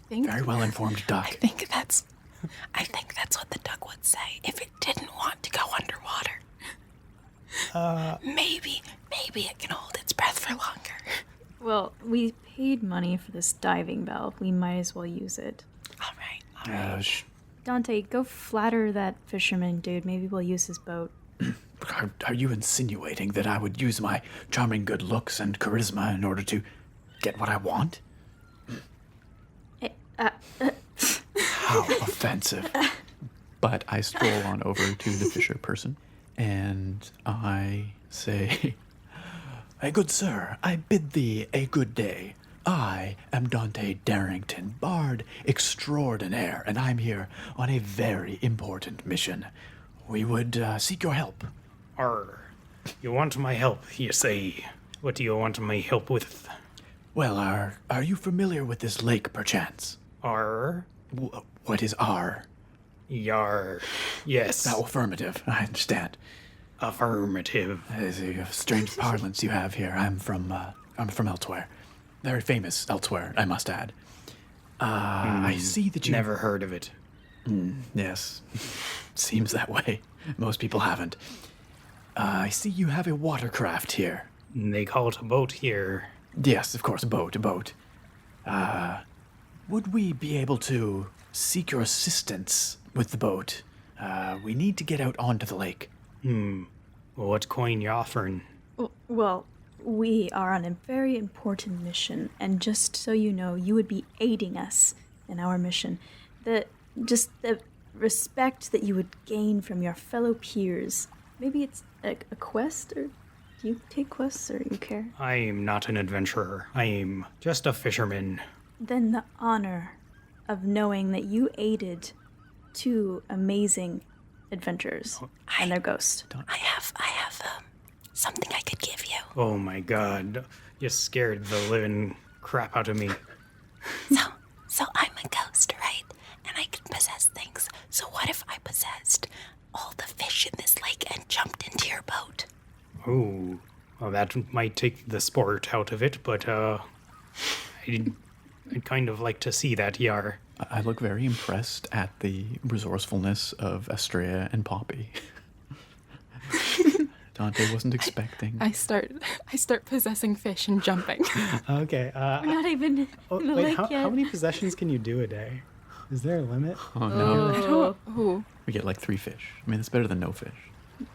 Very well informed duck. I think that's what the duck would say if it didn't want to go underwater. Maybe it can hold its breath for longer. Well, we paid money for this diving bell. We might as well use it. All right. Dante, go flatter that fisherman dude. Maybe we'll use his boat. Are you insinuating that I would use my charming good looks and charisma in order to get what I want? How offensive. But I stroll on over to the fisher person, And I say, "A good sir, I bid thee a good day. I am Dante Darrington, bard extraordinaire, and I'm here on a very important mission. We would seek your help." Arr, you want my help, you say? What do you want my help with? Well, are you familiar with this lake, perchance? Arr, What is R? yar, yes, Oh, affirmative. I understand. affirmative. That is a strange parlance you have here. I'm from elsewhere. Very famous elsewhere, I must add. I see that you... Never heard of it. Yes. Seems that way. Most people haven't. I see you have a watercraft here. They call it a boat here. Yes, of course, a boat. Would we be able to seek your assistance with the boat? We need to get out onto the lake. What coin you offering? Well, we are on a very important mission, and just so you know, you would be aiding us in our mission. The respect that you would gain from your fellow peers. Maybe it's a quest, or do you take quests, or you care? I am not an adventurer. I am just a fisherman. Then the honor of knowing that you aided two amazing adventurers and their ghost. I have something I could give you. Oh my god. You scared the living crap out of me. So I'm a ghost, right? And I can possess things. So what if I possessed all the fish in this lake and jumped into your boat? Ooh. Well, that might take the sport out of it, but, I'd kind of like to see that, Yar. I look very impressed at the resourcefulness of Astraea and Poppy. Dante wasn't expecting. I start possessing fish and jumping. Okay, We're not even in the lake yet. how many possessions can you do a day? Is there a limit? Oh no. Ooh. We get like 3 fish. I mean, it's better than no fish.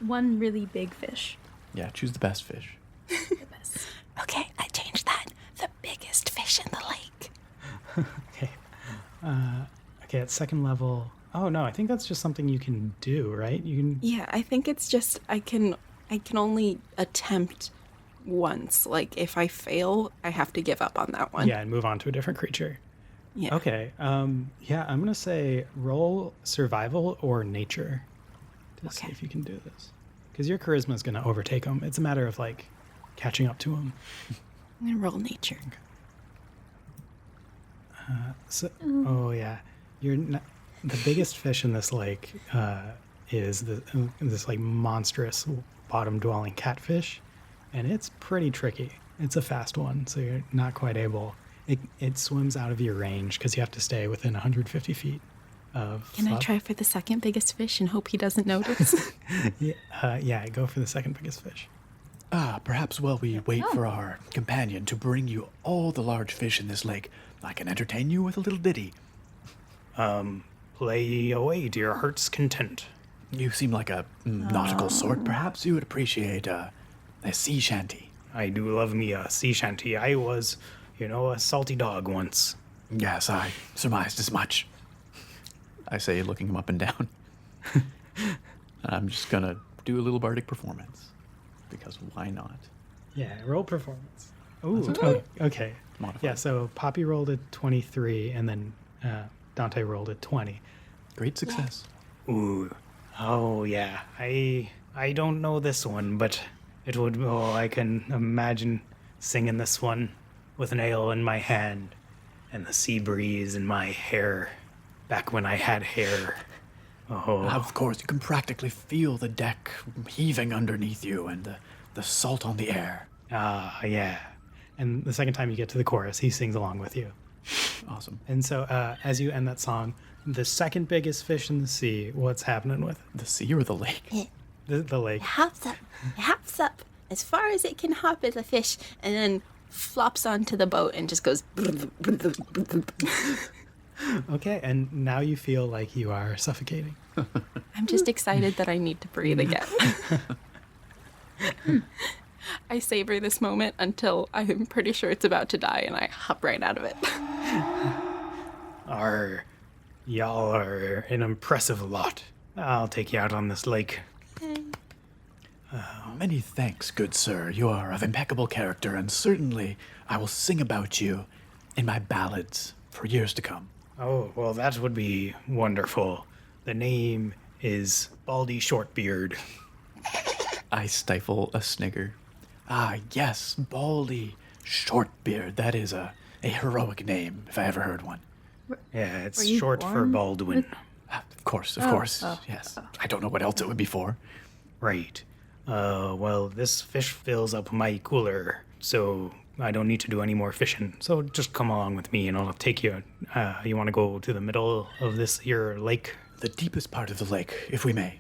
One really big fish. Yeah, choose the best fish. The best. Okay, I changed that. The biggest fish in the lake. Okay. Okay, at second level. Oh no, I think that's just something you can do, right? You can. Yeah, I think it's just I can only attempt once. Like if I fail, I have to give up on that one. Yeah, and move on to a different creature. Yeah. Okay. Yeah, I'm gonna say roll survival or nature to see Okay. if you can do this, because your charisma is gonna overtake them. It's a matter of like catching up to them. I'm gonna roll nature. So, oh yeah, the biggest fish in this lake is this like monstrous bottom-dwelling catfish, and it's pretty tricky. It's a fast one, so you're not quite able. It swims out of your range because you have to stay within 150 feet of. Can I try for the second biggest fish and hope he doesn't notice? Yeah, go for the second biggest fish. Perhaps while we wait for our companion to bring you all the large fish in this lake, I can entertain you with a little ditty. Play away to your heart's content. You seem like a nautical sort. Perhaps you would appreciate a sea shanty. I do love me a sea shanty. I was, a salty dog once. Yes, I surmised as much. I say, looking him up and down. I'm just gonna do a little bardic performance. Because why not? Yeah, roll performance. Ooh, That's okay. okay. Modified. Yeah, so Poppy rolled a 23, and then Dante rolled a 20. Great success. Ooh, oh yeah. I don't know this one, but it would. Oh, I can imagine singing this one with an ale in my hand and the sea breeze in my hair, back when I had hair. Oh, Of course, you can practically feel the deck heaving underneath you and the salt on the air. yeah. And the second time you get to the chorus, he sings along with you. Awesome. And so, as you end that song, the second biggest fish in the sea, what's happening with it? The sea or the lake? The lake? It hops up as far as it can hop as a fish, and then flops onto the boat and just goes. Okay, and now you feel like you are suffocating. I'm just excited that I need to breathe again. I savor this moment until I'm pretty sure it's about to die, and I hop right out of it. Y'all are an impressive lot. I'll take you out on this lake. Many thanks, good sir. You are of impeccable character, and certainly I will sing about you in my ballads for years to come. Oh, well, that would be wonderful. The name is Baldy Shortbeard. I stifle a snigger. Ah, yes, Baldy Shortbeard. That is a heroic name, if I ever heard one. Yeah, it's Were you short for born Baldwin. Of course, yes. I don't know what else it would be for. Right. Well, this fish fills up my cooler, so I don't need to do any more fishing. So just come along with me and I'll take you. You want to go to the middle of this here lake? The deepest part of the lake, if we may.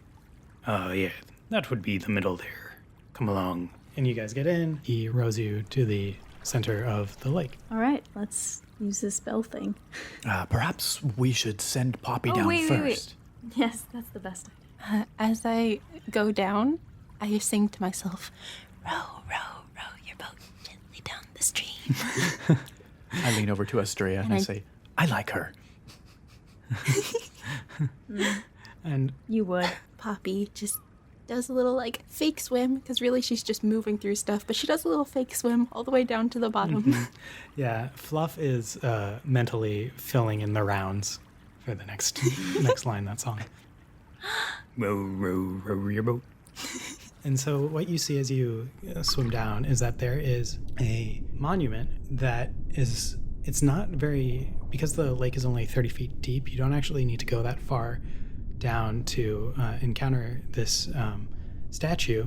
Yeah, that would be the middle there. Come along. And you guys get in. He rows you to the center of the lake. All right, let's use this spell thing. Perhaps we should send Poppy Oh, down wait. first. Yes, that's the best idea. As I go down, I sing to myself, Row, row, row your boat gently down the stream. I lean over to Astraea and I say, I like her. And You would. Poppy just does a little like fake swim, because really she's just moving through stuff, but she does a little fake swim all the way down to the bottom. yeah, Fluff is mentally filling in the rounds for the next line of that song. Row, row, row your boat. And so what you see as you swim down is that there is a monument that is, it's not very, because the lake is only 30 feet deep, you don't actually need to go that far down to encounter this statue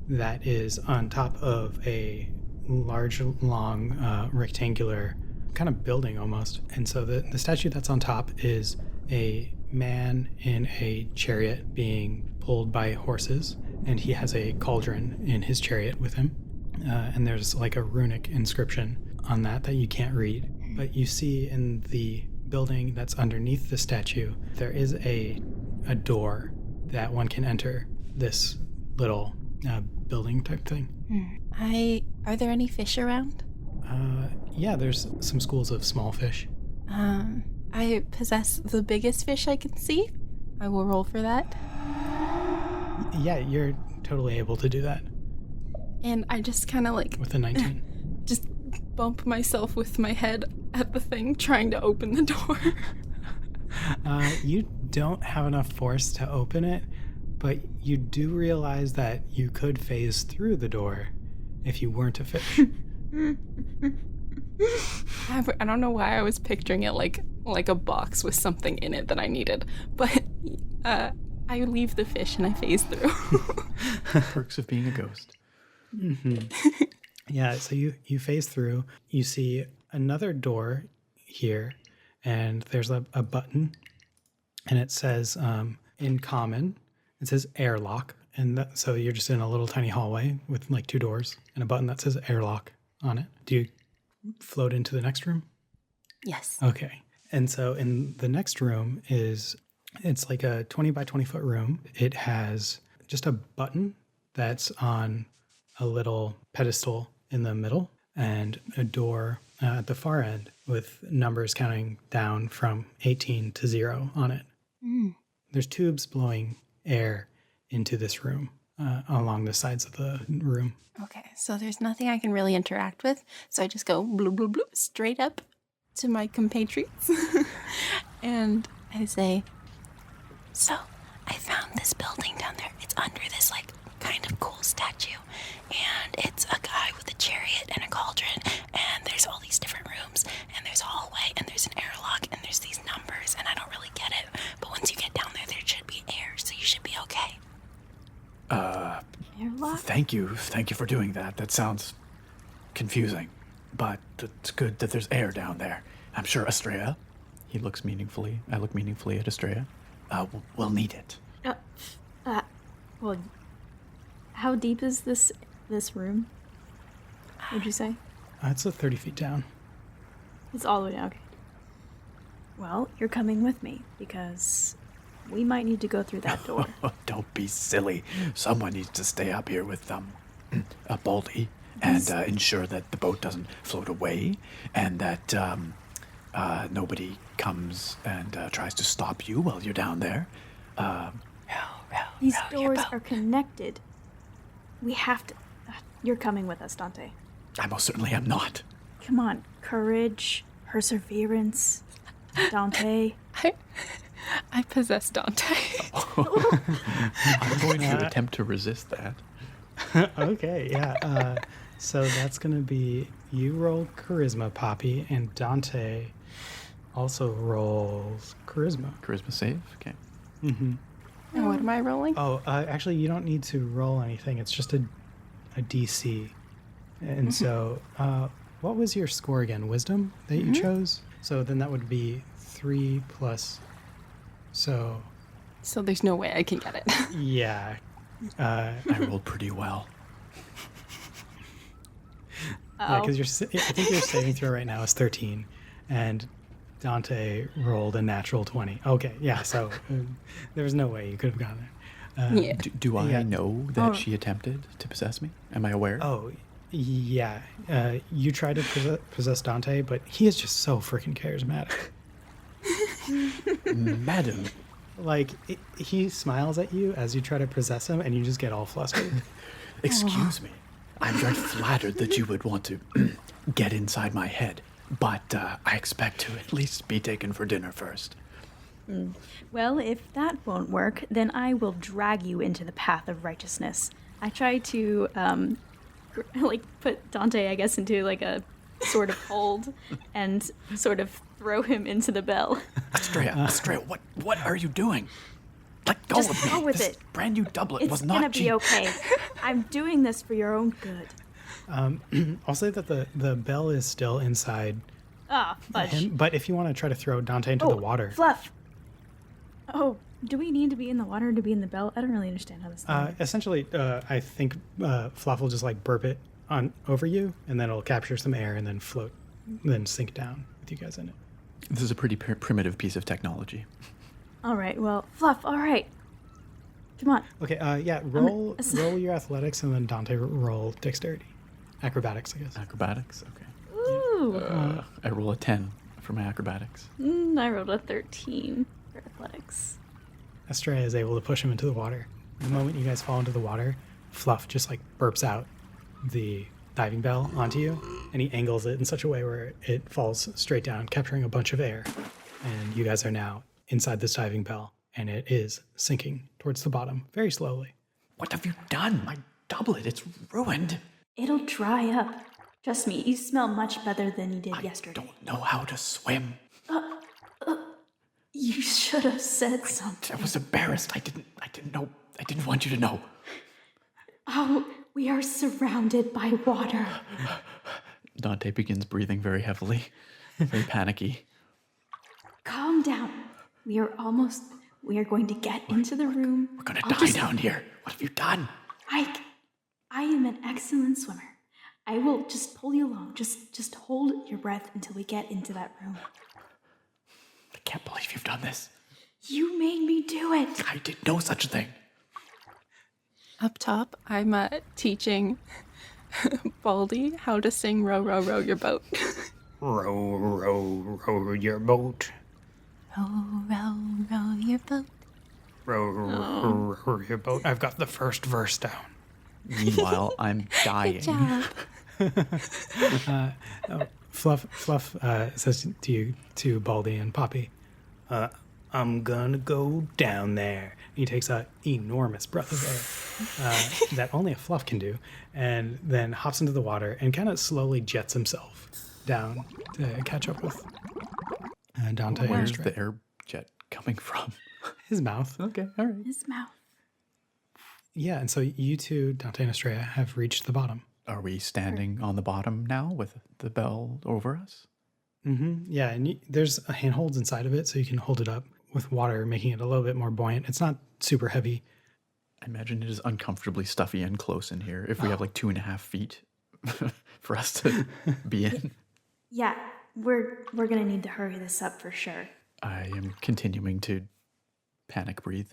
that is on top of a large, long, rectangular kind of building almost. And so the statue that's on top is a man in a chariot being pulled by horses, and he has a cauldron in his chariot with him. And there's like a runic inscription on that you can't read. But you see in the building that's underneath the statue, there is a door that one can enter this little building type thing. Are there any fish around? Yeah, there's some schools of small fish. I possess the biggest fish I can see. I will roll for that. Yeah, you're totally able to do that And I just kind of like with a 19. just bump myself with my head at the thing, trying to open the door. You don't have enough force to open it, but you do realize that you could phase through the door if you weren't a fish. I don't know why I was picturing it like a box with something in it that I needed, but I leave the fish and I phase through. Perks of being a ghost. Yeah, so you phase through. You see another door here, and there's a button, and it says in common, it says airlock. And so you're just in a little tiny hallway with like two doors and a button that says airlock on it. Do you float into the next room? Yes. Okay. And so in the next room it's like a 20 by 20 foot room. It has just a button that's on a little pedestal in the middle and a door at the far end with numbers counting down from 18 to 0 on it. There's tubes blowing air into this room along the sides of the room. Okay, so there's nothing I can really interact with, so I just go bloop, bloop, bloop, straight up to my compatriots. And I say, So, I found this building down there. It's under this, like, kind of cool statue. And it's a guy with a chariot and a cauldron. And there's all these different rooms. And there's a hallway. And there's an airlock. And there's these numbers. And I don't really get it. But once you get down there, there should be air. So you should be okay. Airlock? Thank you for doing that. That sounds confusing, but it's good that there's air down there. I'm sure Astraea, I look meaningfully at Astraea, we'll need it. Well, how deep is this room? Would you say? It's 30 feet down. It's all the way down. Okay. Well, you're coming with me because we might need to go through that door. Don't be silly. Someone needs to stay up here with Baldy and ensure that the boat doesn't float away and that nobody comes and tries to stop you while you're down there. These doors are connected. We have to... You're coming with us, Dante. I most certainly am not. Come on. Courage, perseverance, Dante. I possess Dante. I'm going to attempt to resist that. Okay, yeah. So that's going to be you roll charisma, Poppy, and Dante also rolls charisma. Charisma save? Okay. And what am I rolling? Oh, actually, you don't need to roll anything. It's just a DC. And so, what was your score again? Wisdom that you chose? So then that would be 3 plus. So So there's no way I can get it. yeah, I rolled pretty well. Yeah, because I think your saving throw right now is 13, and Dante rolled a natural 20. Okay, yeah, so there was no way you could have gotten there. Yeah. Do I Yeah. know that she attempted to possess me? Am I aware? Oh, yeah. You tried to possess Dante, but he is just so freaking charismatic. Madam, Like, he smiles at you as you try to possess him, and you just get all flustered. excuse me. I'm very flattered that you would want to get inside my head, but I expect to at least be taken for dinner first. Well, if that won't work, then I will drag you into the path of righteousness. I try to, put Dante, I guess, into, like, a sort of hold and sort of throw him into the bell. Astraea, what are you doing? Let go Just of me. go with This it. brand new doublet It's was not gonna be cheap. okay. I'm doing this for your own good. I'll say that the bell is still inside Ah, fudge. him, but if you want to try to throw Dante into the water, Fluff. Oh, do we need to be in the water to be in the bell? I don't really understand how this thing works. essentially, I think Fluff will just like burp it on over you, and then it'll capture some air and then float, then sink down with you guys in it. This is a pretty primitive piece of technology. All right, well, Fluff, all right. Come on. Okay, yeah, roll your athletics, and then Dante roll dexterity, acrobatics, I guess. Acrobatics? Okay. Ooh. I roll a 10 for my acrobatics. I rolled a 13 for athletics. Astraea is able to push him into the water. The moment you guys fall into the water, Fluff just like burps out the diving bell onto you, and he angles it in such a way where it falls straight down, capturing a bunch of air. And you guys are now inside this diving bell, and it is sinking towards the bottom very slowly. What have you done? My doublet, it's ruined. It'll dry up. Trust me, you smell much better than you did yesterday. Don't know how to swim. You should have said something. I was embarrassed. I didn't know. I didn't want you to know. Oh, we are surrounded by water. Dante begins breathing very heavily, very panicky. Calm down. We are going to get into the room. We're gonna die down here. What have you done? I am an excellent swimmer. I will just pull you along. Just hold your breath until we get into that room. I can't believe you've done this. You made me do it. I did no such thing. Up top, I'm teaching Baldy how to sing Row, Row, Row Your Boat. Row, row, row your boat. Row, row, row your boat. Row, row, row your boat. I've got the first verse down. Meanwhile, I'm dying. Fluff says to you, to Baldy and Poppy, I'm gonna go down there. He takes an enormous breath of air that only a Fluff can do, and then hops into the water and kind of slowly jets himself down to catch up with Dante. Where's and the air jet coming from? his mouth. Okay, all right. His mouth. Yeah, and so you two, Dante and Astraea, have reached the bottom. Are we standing on the bottom now with the bell over us? Mm-hmm. Yeah, and there's handholds inside of it, so you can hold it up with water, making it a little bit more buoyant. It's not super heavy. I imagine it is uncomfortably stuffy and close in here if we have like 2.5 feet for us to be in. Yeah, we're gonna need to hurry this up for sure. I am continuing to panic breathe.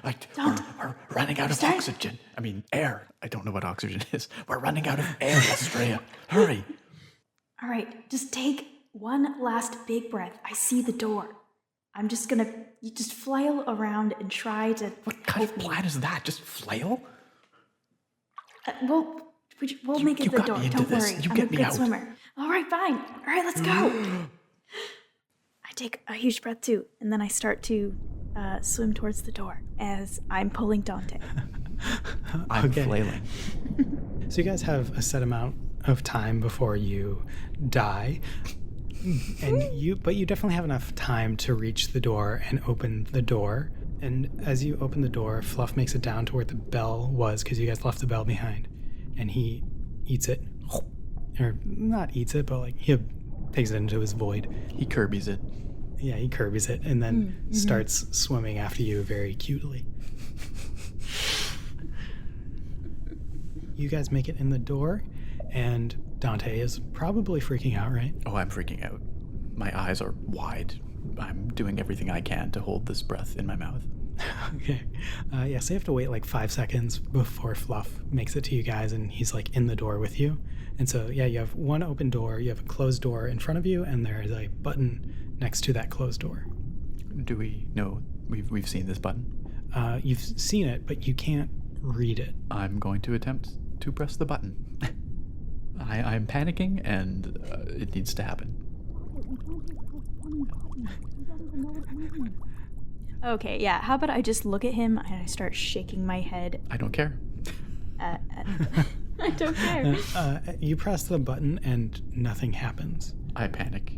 We're running out of oxygen. I mean, air. I don't know what oxygen is. We're running out of air, Astraea. Hurry. All right, just take one last big breath. I see the door. I'm just gonna just flail around and try to. What kind of plan is that? Just flail? We'll make it you to the got door. me into Don't this. worry. You I'm get a me good out. swimmer. All right, fine. All right, let's go. I take a huge breath too, and then I start to swim towards the door as I'm pulling Dante. I'm flailing. So you guys have a set amount of time before you die, but you definitely have enough time to reach the door and open the door. And as you open the door, Fluff makes it down to where the bell was, because you guys left the bell behind, and he eats it, or not eats it, but like he takes it into his void. He Kirby's it. Yeah, he Kirby's it, and then starts swimming after you very cutely. You guys make it in the door, and Dante is probably freaking out, right? Oh, I'm freaking out. My eyes are wide. I'm doing everything I can to hold this breath in my mouth. Okay. Yeah, so you have to wait like 5 seconds before Fluff makes it to you guys, and he's like in the door with you. And so, yeah, you have one open door, you have a closed door in front of you, and there is a button next to that closed door. Do we know we've seen this button? You've seen it, but you can't read it. I'm going to attempt to press the button. I'm panicking, and it needs to happen. Okay, yeah. How about I just look at him and I start shaking my head? I don't care. I don't care. You press the button, and nothing happens. I panic.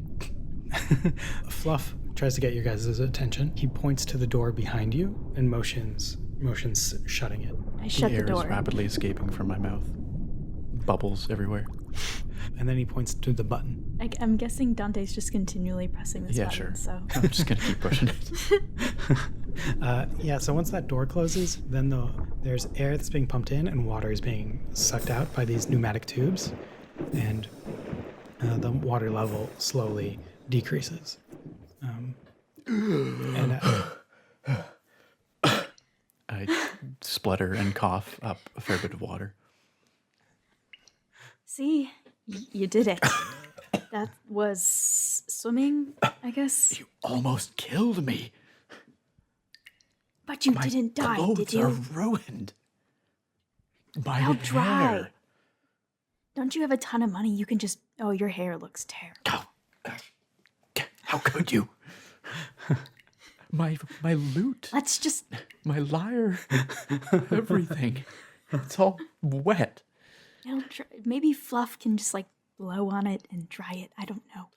Fluff tries to get your guys' attention. He points to the door behind you and motions shutting it. I shut The the air door. is rapidly escaping from my mouth. Bubbles everywhere. And then he points to the button. I'm guessing Dante's just continually pressing this Yeah, button. sure. So I'm just going to keep pushing it. Yeah, so once that door closes, then there's air that's being pumped in and water is being sucked out by these pneumatic tubes, and the water level slowly decreases. I splutter and cough up a fair bit of water. see, you did it. That was swimming, I guess. You almost killed me. But you My didn't die, clothes did you? are ruined. My How hair. dry. Don't you have a ton of money? You can just. Oh, your hair looks terrible. How could you? My loot, Let's just. my lyre, everything. It's all wet. Maybe Fluff can just like blow on it and dry it. I don't know.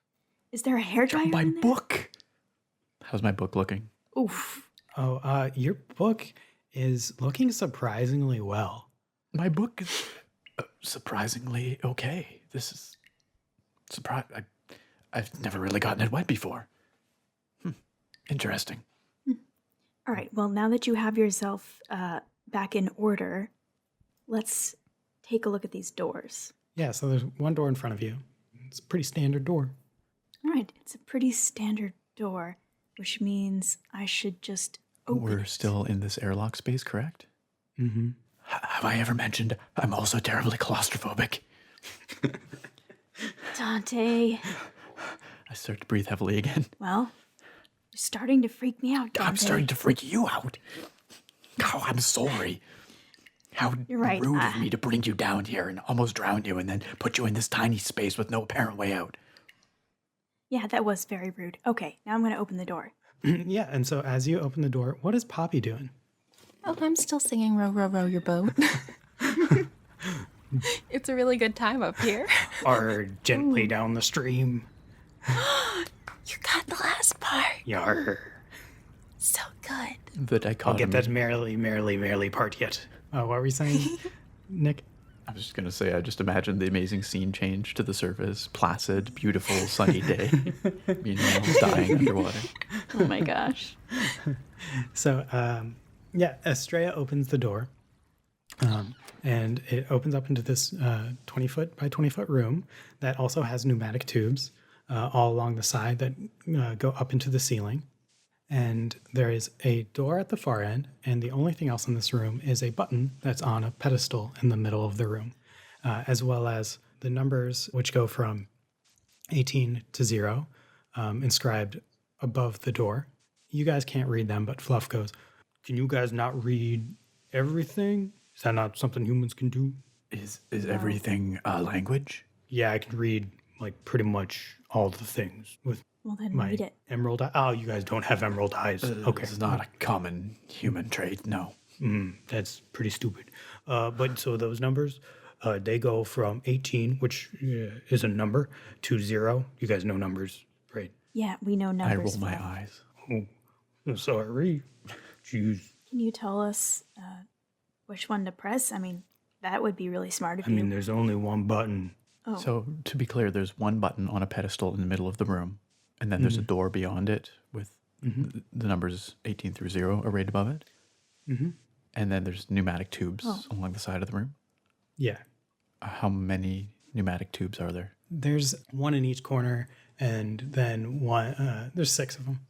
Is there a hairdryer My in there? book. How's my book looking? Oof. Oh, your book is looking surprisingly well. My book is surprisingly okay. This is I've never really gotten it wet before. Interesting. All right. Well, now that you have yourself back in order, let's take a look at these doors. Yeah, so there's one door in front of you. It's a pretty standard door. All right. It's a pretty standard door, which means I should just open We're it. still in this airlock space, correct? Mm-hmm. Have I ever mentioned I'm also terribly claustrophobic? Dante. I start to breathe heavily again. Well, you're starting to freak me out, Dante. I'm starting to freak you out. Oh, I'm sorry. How You're right, rude of me to bring you down here and almost drown you and then put you in this tiny space with no apparent way out. Yeah, that was very rude. Okay, now I'm going to open the door. Yeah, and so as you open the door, what is Poppy doing? Oh, I'm still singing Row, Row, Row Your Boat. It's a really good time up here. Or gently down the stream. You got the last part. Yar. So good. The dichotomy. I'll get that merrily part yet. What were you saying, Nick? I was just going to say, I just imagined the amazing scene change to the surface. Placid, beautiful, sunny day. Meanwhile, dying underwater. Oh my gosh. So, yeah, Astraea opens the door, and it opens up into this 20-foot by 20-foot room that also has pneumatic tubes all along the side that go up into the ceiling. And there is a door at the far end, and the only thing else in this room is a button that's on a pedestal in the middle of the room, as well as the numbers which go from 18 to 0 inscribed above the door. You guys can't read them, but Fluff goes, "Can you guys not read everything? Is that not something humans can do?" Is everything a language? Yeah, I can read like pretty much all the things with Well, then my read it. emerald eye. Oh, you guys don't have emerald eyes. Okay. It's not a common human trait, no. That's pretty stupid. But so those numbers, they go from 18, which is a number, to 0. You guys know numbers, right? Yeah, we know I numbers. roll my Fluff. eyes. Oh, sorry. Jeez. Can you tell us which one to press? I mean, that would be really smart of I you. mean, there's only one button. Oh. So, to be clear, there's one button on a pedestal in the middle of the room, and then there's a door beyond it with the numbers 18 through 0 arrayed above it. And then there's pneumatic tubes along the side of the room. Yeah. How many pneumatic tubes are there? There's one in each corner, and then one. There's 6 of them.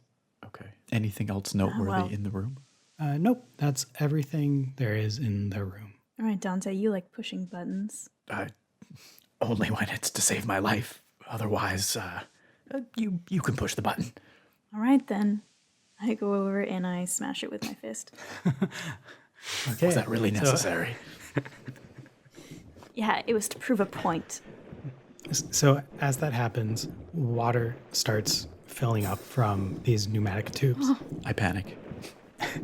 Okay. Anything else noteworthy well. in the room? Nope, that's everything there is in the room. All right, Dante, you like pushing buttons. Only when it's to save my life. Otherwise, you can push the button. All right, then. I go over and I smash it with my fist. Okay. Was that really necessary? Yeah, it was to prove a point. So as that happens, water starts filling up from these pneumatic tubes, I panic.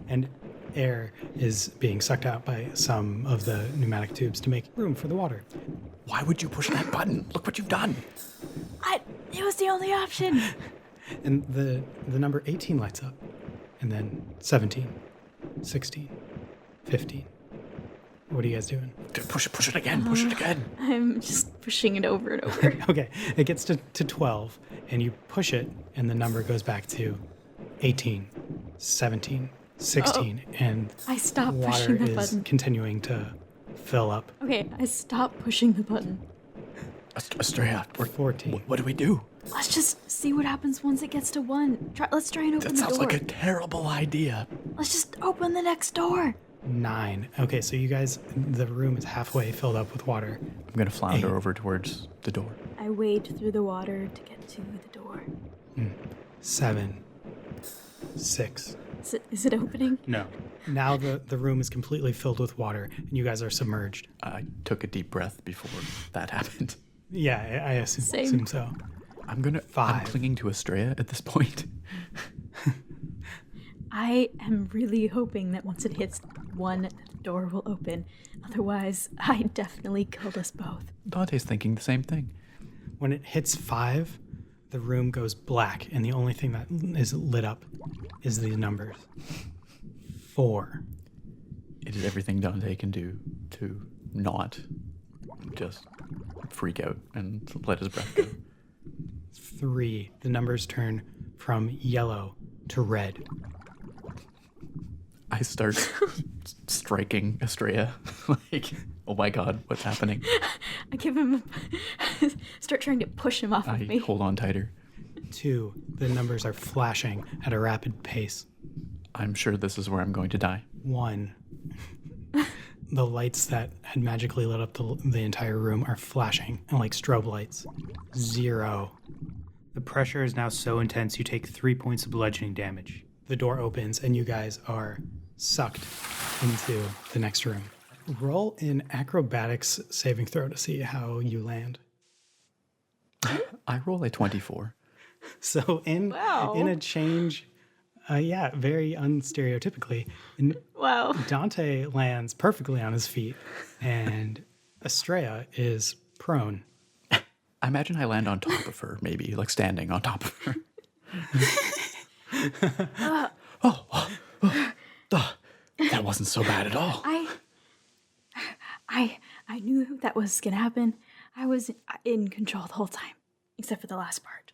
and air is being sucked out by some of the pneumatic tubes to make room for the water. Why would you push that button? Look what you've done. It was the only option. And the number 18 lights up, and then 17, 16, 15. What are you guys doing? Push it again. Push it again. I'm just pushing it over and over. Okay, it gets to 12, and you push it, and the number goes back to 18, 17, 16, and I stopped water pushing the is button. continuing to fill up. Okay, I stopped pushing the button. Astraea, 14. what do we do? Let's just see what happens once it gets to 1. Let's try and open That the sounds door. like a terrible idea. Let's just open the next door. 9. Okay, so you guys, the room is halfway filled up with water. I'm going to flounder over towards the door. I wade through the water to get to the door. 7, 6. Is it opening? No. Now the room is completely filled with water, and you guys are submerged. I took a deep breath before that happened. Yeah, I assume so. I'm 5. clinging to Astraea at this point. I am really hoping that once it hits 1, the door will open. Otherwise, I definitely killed us both. Dante's thinking the same thing. When it hits 5, the room goes black, and the only thing that is lit up is the numbers. 4. It is everything Dante can do to not just freak out and let his breath go. 3. The numbers turn from yellow to red. I start striking Astraea. Like, oh my god, what's happening? I give him start trying to push him off of I me. hold on tighter. 2. The numbers are flashing at a rapid pace. I'm sure this is where I'm going to die. 1. The lights that had magically lit up the entire room are flashing, and like strobe lights. 0. The pressure is now so intense you take 3 points of bludgeoning damage. The door opens, and you guys are sucked into the next room. Roll an acrobatics saving throw to see how you land. I roll a 24. So in a change, very unstereotypically, Wow. Dante lands perfectly on his feet, and Astraea is prone. I imagine I land on top of her, maybe, like standing on top of her. That wasn't so bad at all. I knew that was gonna happen. I was in control the whole time, except for the last part.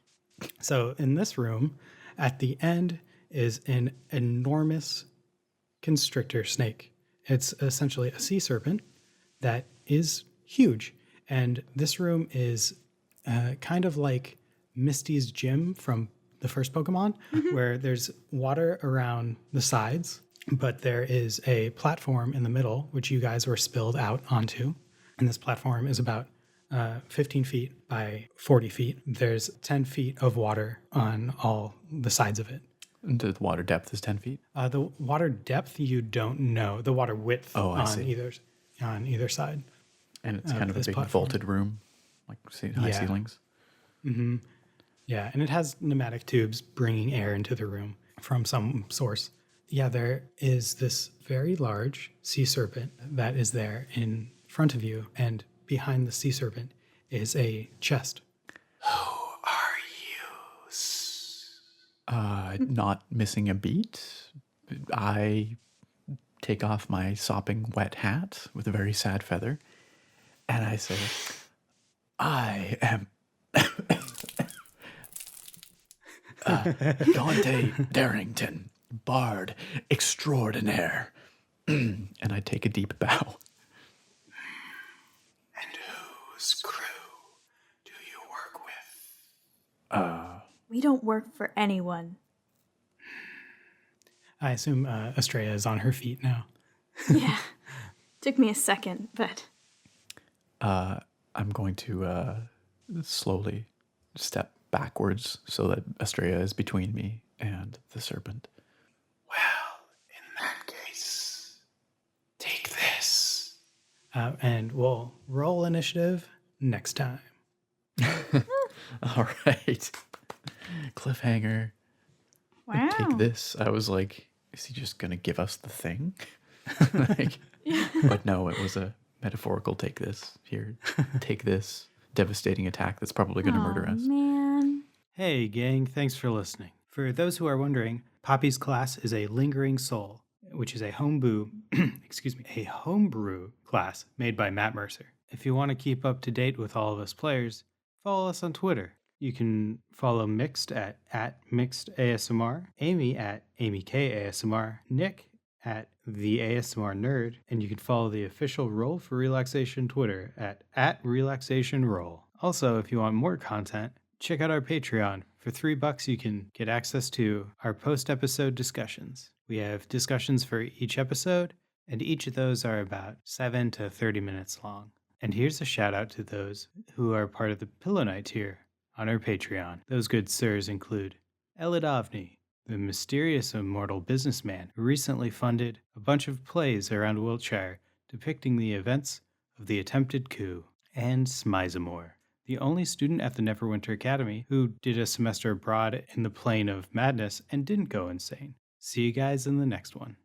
So in this room, at the end is an enormous constrictor snake. It's essentially a sea serpent that is huge. And this room is kind of like Misty's gym from the first Pokemon, where there's water around the sides, but there is a platform in the middle, which you guys were spilled out onto. And this platform is about 15 feet by 40 feet. There's 10 feet of water on all the sides of it. And the water depth is 10 feet? The water depth, you don't know. The water width I see. on either side. And it's kind of a this big platform. vaulted room, like high Yeah. ceilings. Yeah, and it has pneumatic tubes bringing air into the room from some source. Yeah, there is this very large sea serpent that is there in front of you, and behind the sea serpent is a chest. Not missing a beat. I take off my sopping wet hat with a very sad feather, and I say, I am Dante Darrington, Bard Extraordinaire. And I take a deep bow. We don't work for anyone. I assume Astraea is on her feet now. Yeah. Took me a second, but I'm going to slowly step backwards so that Astraea is between me and the serpent. Well, in that case, take this. And we'll roll initiative next time. All right. Cliffhanger. wow. Take this. I was like, is he just going to give us the thing? Like, but no, it was a metaphorical take this. Here, take this devastating attack that's probably going to murder us. Man. Hey, gang, thanks for listening. For those who are wondering, Poppy's class is a Lingering Soul, which is a homebrew, a homebrew class made by Matt Mercer. If you want to keep up to date with all of us players, follow us on Twitter. You can follow Mixed at Mixed ASMR, Amy at Amy K ASMR, Nick at the ASMR Nerd, and you can follow the official Roll for Relaxation Twitter at Relaxation Roll. Also, if you want more content, check out our Patreon. For $3, you can get access to our post-episode discussions. We have discussions for each episode, and each of those are about 7 to 30 minutes long. And here's a shout out to those who are part of the Pillow Night tier on our Patreon. Those good sirs include Elidovni, the mysterious immortal businessman who recently funded a bunch of plays around Wiltshire depicting the events of the attempted coup, and Smizamore, the only student at the Neverwinter Academy who did a semester abroad in the plane of madness and didn't go insane. See you guys in the next one.